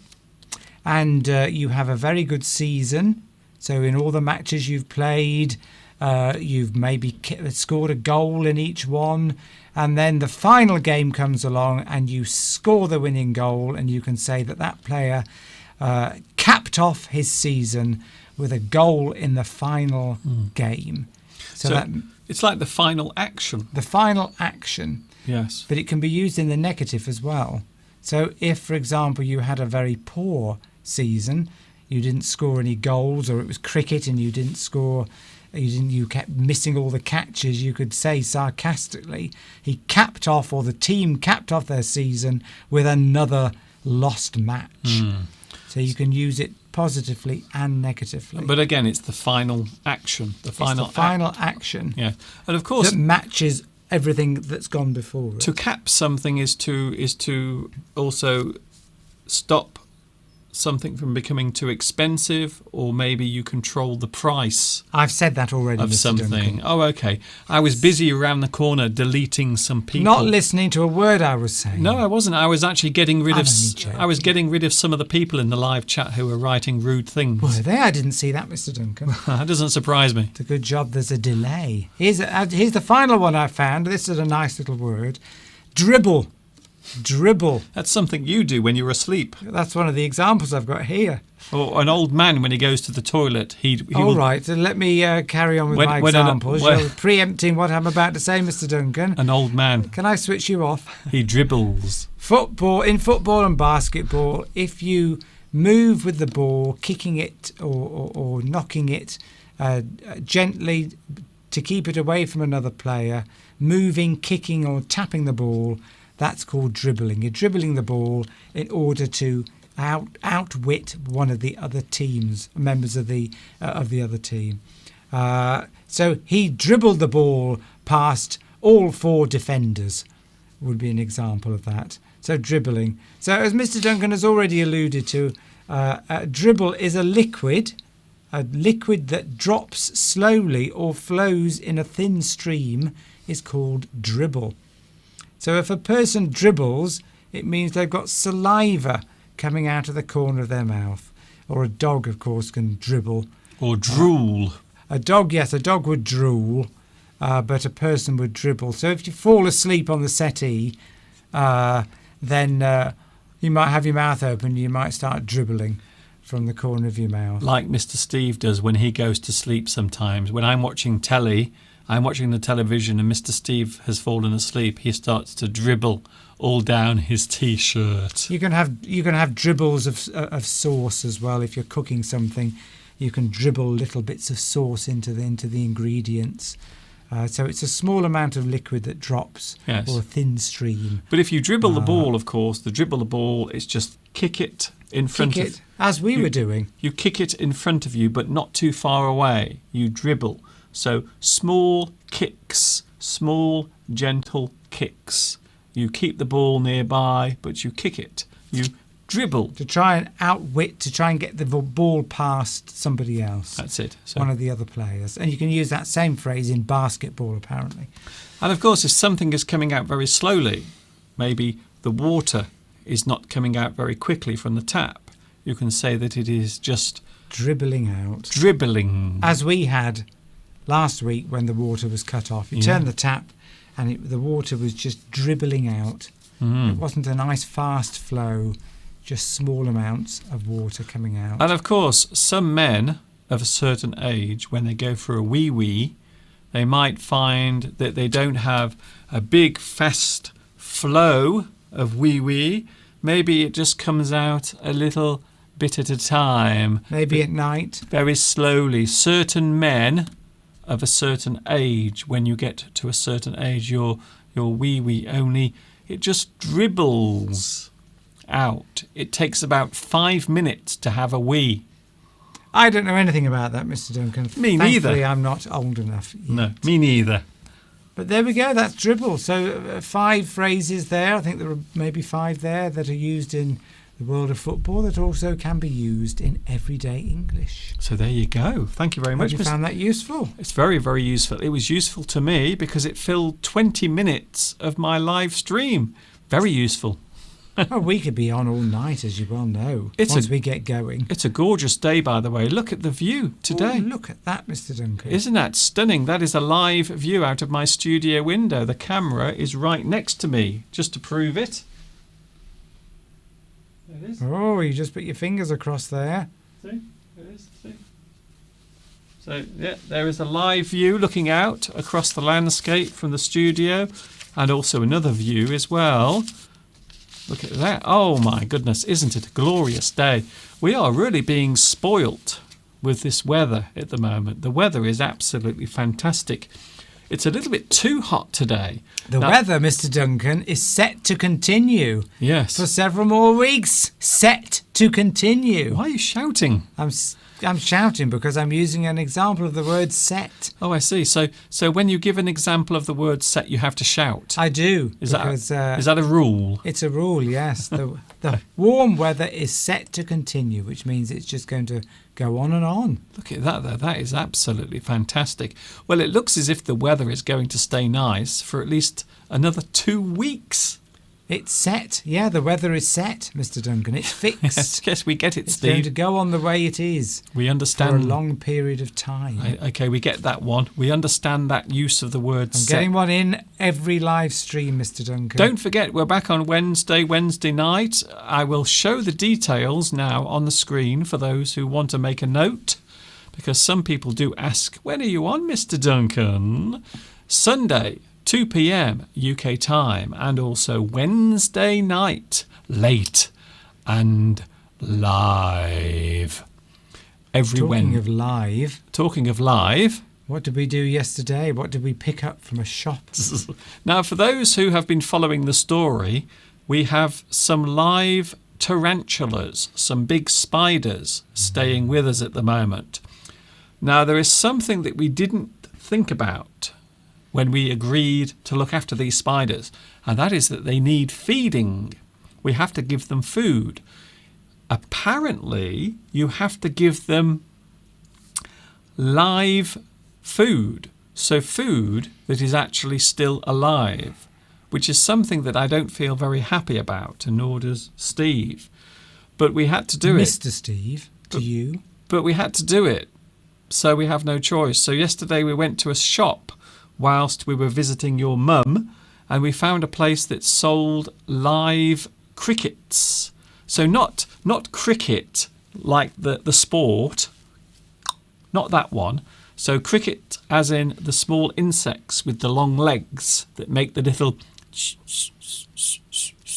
and you have a very good season, so in all the matches you've played, you've maybe scored a goal in each one, and then the final game comes along and you score the winning goal, and you can say that player capped off his season with a goal in the final game. So it's like the final action. The final action. Yes. But it can be used in the negative as well. So if, for example, you had a very poor season, you didn't score any goals, or it was cricket and you didn't score, you kept missing all the catches, you could say sarcastically, he capped off, or the team capped off their season with another lost match. So you can use it positively and negatively. But again, it's the final action. The final action. Yeah, and of course that matches everything that's gone before it. To cap something is to also stop something from becoming too expensive, or maybe you control the price. I've said that already, of Mr. something. Duncan. Oh, okay. I was busy around the corner deleting some people. Not listening to a word I was saying. No, I wasn't. I was actually getting rid of. I was getting rid of some of the people in the live chat who were writing rude things. Were they? I didn't see that, Mr. Duncan. That doesn't surprise me. It's a good job. There's a delay. Here's the final one I found. This is a nice little word. Dribble. Dribble. That's something you do when you're asleep. That's one of the examples I've got here. Or an old man when he goes to the toilet. He All will... right, so let me carry on with my examples. You're preempting what I'm about to say, Mr. Duncan. An old man. Can I switch you off? He dribbles. In football and basketball, if you move with the ball, kicking it or knocking it gently to keep it away from another player, moving, kicking or tapping the ball, that's called dribbling. You're dribbling the ball in order to outwit one of the other teams, members of the other team. So he dribbled the ball past all four defenders, would be an example of that. So dribbling. So as Mr. Duncan has already alluded to, dribble is a liquid that drops slowly or flows in a thin stream is called dribble. So if a person dribbles, it means they've got saliva coming out of the corner of their mouth. Or a dog, of course, can dribble. Or drool. A dog would drool, but a person would dribble. So if you fall asleep on the settee, then you might have your mouth open, you might start dribbling. from the corner of your mouth. Like Mr. Steve does when he goes to sleep sometimes. When I'm watching telly, I'm watching the television and Mr. Steve has fallen asleep, he starts to dribble all down his T-shirt. You can have dribbles of sauce as well. If you're cooking something, you can dribble little bits of sauce into the ingredients. So it's a small amount of liquid that drops, Yes. or a thin stream. But if you dribble the ball, of course, it's just kick it in front Kick of it, as we were doing. You kick it in front of you, but not too far away. You dribble. So small kicks, small, gentle kicks. You keep the ball nearby, but you kick it. You dribble. To try and get the ball past somebody else. That's it. So, one of the other players. And you can use that same phrase in basketball, apparently. and of course, if something is coming out very slowly, maybe the water is not coming out very quickly from the tap, you can say that it is just dribbling out. Dribbling. As we had last week when the water was cut off. You turn the tap and the water was just dribbling out. It wasn't a nice fast flow, just small amounts of water coming out. And of course, some men of a certain age, when they go for a wee-wee, they might find that they don't have a big fast flow of wee-wee. Maybe it just comes out a little bit at a time. Maybe at night. Very slowly. Certain men of a certain age, when you get to a certain age, your wee-wee only, it just dribbles out. It takes about 5 minutes to have a wee. I don't know anything about that, Mr. Duncan. Me neither. Thankfully, I'm not old enough yet. No, me neither. But there we go, that's dribble. So 5 phrases there. I think there are maybe 5 there that are used in the world of football that also can be used in everyday English. So there you go. Thank you very much. Hope you found that useful. It's very, very useful. It was useful to me because it filled 20 minutes of my live stream. Very useful. Oh, we could be on all night, as you well know, once we get going. It's a gorgeous day, by the way. Look at the view today. Oh, look at that, Mr. Duncan. Isn't that stunning? That is a live view out of my studio window. The camera is right next to me, just to prove it. There it is. Oh, you just put your fingers across there. See? There it is. See? So, yeah, there is a live view looking out across the landscape from the studio, and also another view as well. Look at that. Oh my goodness, isn't it a glorious day? We are really being spoilt with this weather at the moment. The weather is absolutely fantastic. It's a little bit too hot today. The weather, Mr. Duncan, is set to continue. Yes. For several more weeks. Set to continue. Why are you shouting? I'm shouting because I'm using an example of the word set. Oh, I see. So when you give an example of the word set, you have to shout. I do. Is that a rule? It's a rule, yes. The warm weather is set to continue, which means it's just going to go on and on. Look at that, though. That is absolutely fantastic. Well, it looks as if the weather is going to stay nice for at least another 2 weeks. It's set. Yeah, the weather is set, Mr. Duncan. It's fixed. Yes, we get it, it's Steve. going to go on the way it is. We understand. For a long period of time. Okay, we get that one. We understand that use of the word I'm set. getting one in every live stream, Mr. Duncan. Don't forget, we're back on Wednesday night. I will show the details now on the screen for those who want to make a note, because some people do ask, when are you on, Mr. Duncan? Sunday, 2 p.m. UK time, and also Wednesday night, late and live. Talking of live, what did we do yesterday? What did we pick up from a shop? Now, for those who have been following the story, we have some live tarantulas, some big spiders staying with us at the moment. Now, there is something that we didn't think about when we agreed to look after these spiders, and that is that they need feeding. We have to give them food. Apparently, you have to give them live food, so food that is actually still alive, which is something that I don't feel very happy about, and nor does Steve. But we had to do it. Mr. Steve, to you. But we had to do it, so we have no choice. So yesterday we went to a shop whilst we were visiting your mum, and we found a place that sold live crickets. So not cricket like the sport, not that one. So cricket as in the small insects with the long legs that make the little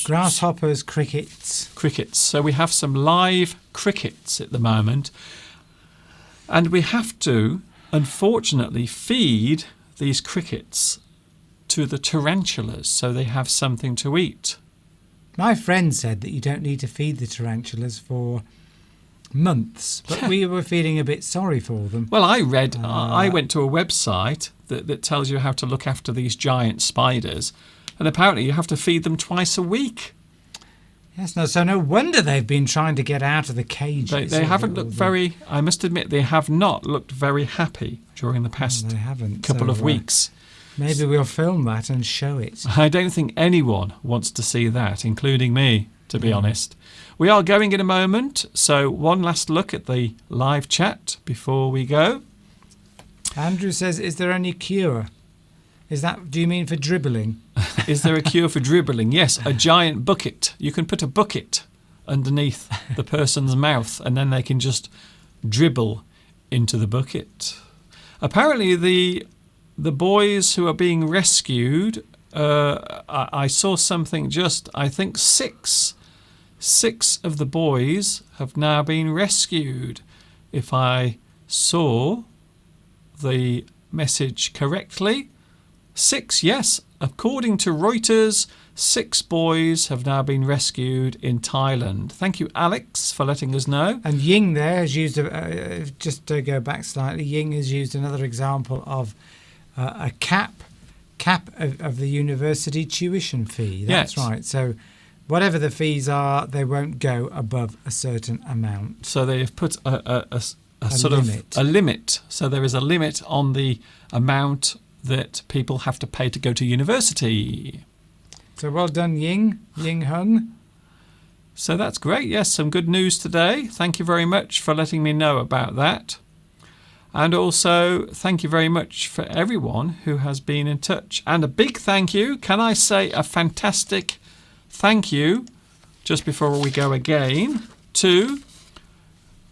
grasshoppers, crickets. So we have some live crickets at the moment. And we have to, unfortunately, feed these crickets to the tarantulas so they have something to eat. My friend said that you don't need to feed the tarantulas for months, but we were feeling a bit sorry for them. Well, I went to a website that tells you how to look after these giant spiders, and apparently you have to feed them twice a week. Yes, so no wonder they've been trying to get out of the cages. They haven't looked very, I must admit, they have not looked very happy during the past couple of weeks. Maybe we'll film that and show it. I don't think anyone wants to see that, including me, to be honest. We are going in a moment, so one last look at the live chat before we go. Andrew says, is there any cure? Do you mean for dribbling? Is there a cure for dribbling? Yes, a giant bucket. You can put a bucket underneath the person's mouth and then they can just dribble into the bucket. Apparently the boys who are being rescued, I saw something I think six of the boys have now been rescued. If I saw the message correctly. 6, yes. According to Reuters, 6 boys have now been rescued in Thailand. Thank you, Alex, for letting us know. And Ying there has used, just to go back slightly, Ying has used another example of a cap of the university tuition fee. That's right. So whatever the fees are, they won't go above a certain amount. So they have put a sort limit. Of a limit. So there is a limit on the amount that people have to pay to go to university. So well done, Ying Hung. So that's great. Yes, some good news today. Thank you very much for letting me know about that. And also, thank you very much for everyone who has been in touch. And a big thank you. Can I say a fantastic thank you, just before we go again, to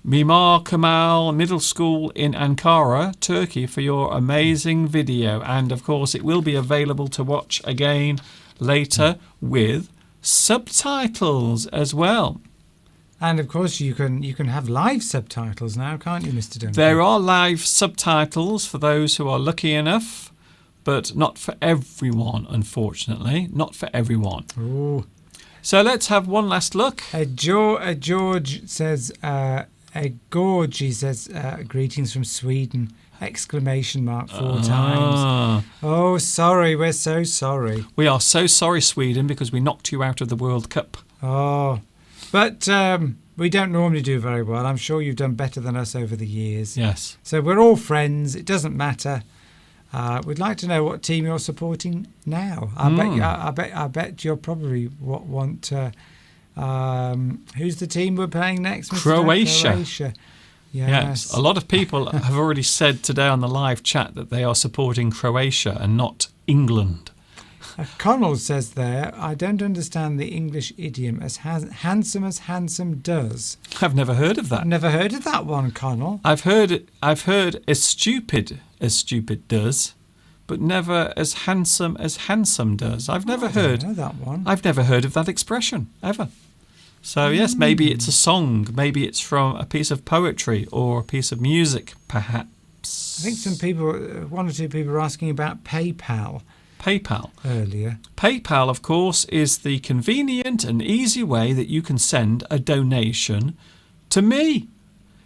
Mimar Kemal Middle School in Ankara, Turkey, for your amazing video. And of course, it will be available to watch again later with subtitles as well. And of course, you can have live subtitles now, can't you, Mr. Duncan? There are live subtitles for those who are lucky enough, but not for everyone, unfortunately. Not for everyone. Ooh. So let's have one last look. George says, Gorgie says, greetings from Sweden, ! 4 times. Oh, sorry, we're so sorry. We are so sorry, Sweden, because we knocked you out of the World Cup. Oh, but we don't normally do very well. I'm sure you've done better than us over the years. Yes. So we're all friends. It doesn't matter. We'd like to know what team you're supporting now. I bet you'll probably want. Who's the team we're playing next? Mr. Croatia. Yes. A lot of people have already said today on the live chat that they are supporting Croatia and not England. Connell says there, I don't understand the English idiom as handsome as handsome does. I've never heard of that. I've never heard of that one, Connell. I've heard as stupid does, but never as handsome does. I've never heard know that one. I've never heard of that expression ever. So yes, maybe it's a song, maybe it's from a piece of poetry or a piece of music, perhaps. I think one or two people were asking about PayPal. PayPal. Earlier. PayPal, of course, is the convenient and easy way that you can send a donation to me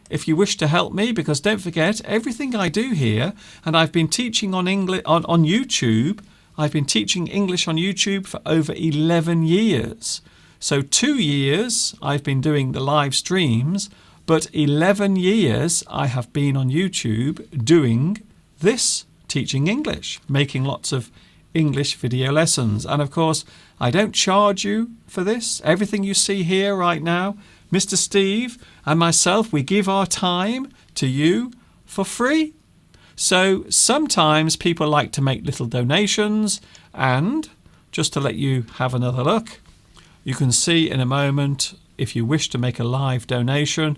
if you wish to help me, because don't forget, everything I do here, and I've been teaching on YouTube, I've been teaching English on YouTube for over 11 years. So 2 years I've been doing the live streams, but 11 years I have been on YouTube doing this, teaching English, making lots of English video lessons. And of course, I don't charge you for this. Everything you see here right now, Mr. Steve and myself, we give our time to you for free. So sometimes people like to make little donations, and just to let you have another look, you can see in a moment, if you wish to make a live donation,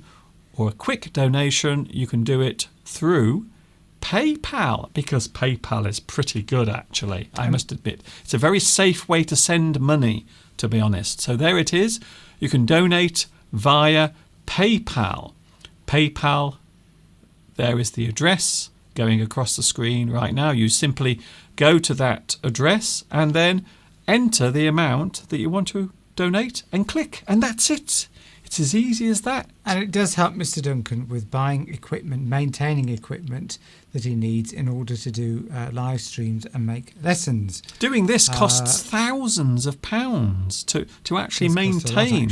or a quick donation, you can do it through PayPal, because PayPal is pretty good, actually, I must admit. It's a very safe way to send money, to be honest. So there it is. You can donate via PayPal. PayPal, there is the address going across the screen right now. You simply go to that address and then enter the amount that you want to donate and click, and that's it. It's as easy as that. And it does help Mr. Duncan with buying equipment, maintaining equipment that he needs in order to do live streams and make lessons. Doing this costs thousands of pounds to actually maintain.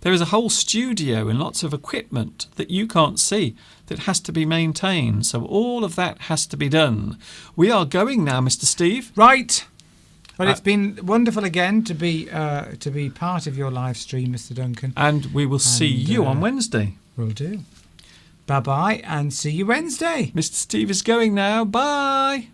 There is a whole studio and lots of equipment that you can't see that has to be maintained. So all of that has to be done. We are going now, Mr. Steve. Right. Well, it's been wonderful again to be part of your live stream, Mr. Duncan. And we will see you on Wednesday. Will do. Bye-bye, and see you Wednesday. Mr. Steve is going now. Bye.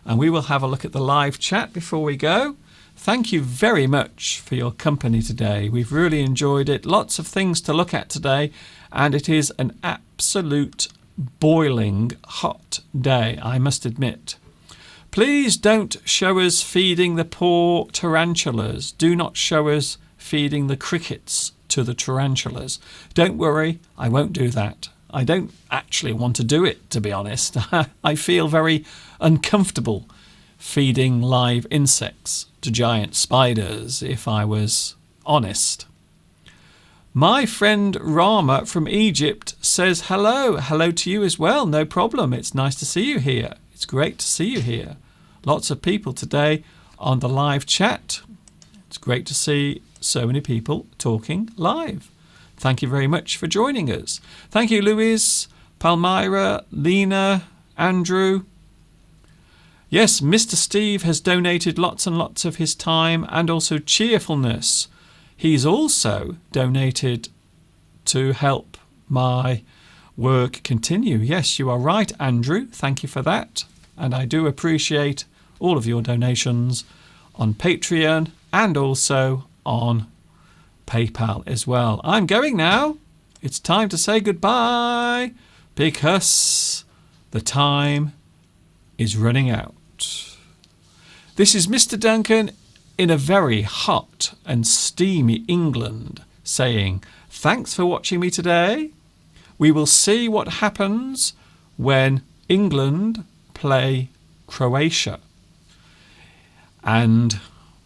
And we will have a look at the live chat before we go. Thank you very much for your company today. We've really enjoyed it. Lots of things to look at today, and it is an absolute boiling hot day, I must admit. Please don't show us feeding the poor tarantulas. Do not show us feeding the crickets to the tarantulas. Don't worry, I won't do that. I don't actually want to do it, to be honest. I feel very uncomfortable feeding live insects to giant spiders, if I was honest. My friend Rama from Egypt says hello. Hello to you as well. No problem. It's nice to see you here. It's great to see you here. Lots of people today on the live chat. It's great to see so many people talking live. Thank you very much for joining us. Thank you, Louise, Palmyra, Lena, Andrew. Yes, Mr. Steve has donated lots and lots of his time and also cheerfulness. He's also donated to help my work continue. Yes, you are right, Andrew. Thank you for that. And I do appreciate all of your donations on Patreon and also on PayPal as well. I'm going now. It's time to say goodbye because the time is running out. This is Mr. Duncan in a very hot and steamy England saying thanks for watching me today. We will see what happens when England play Croatia. And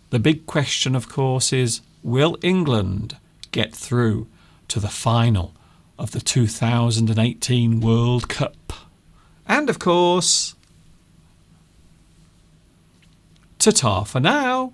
the big question, of course, is will England get through to the final of the 2018 World Cup? And, of course, ta-ta for now.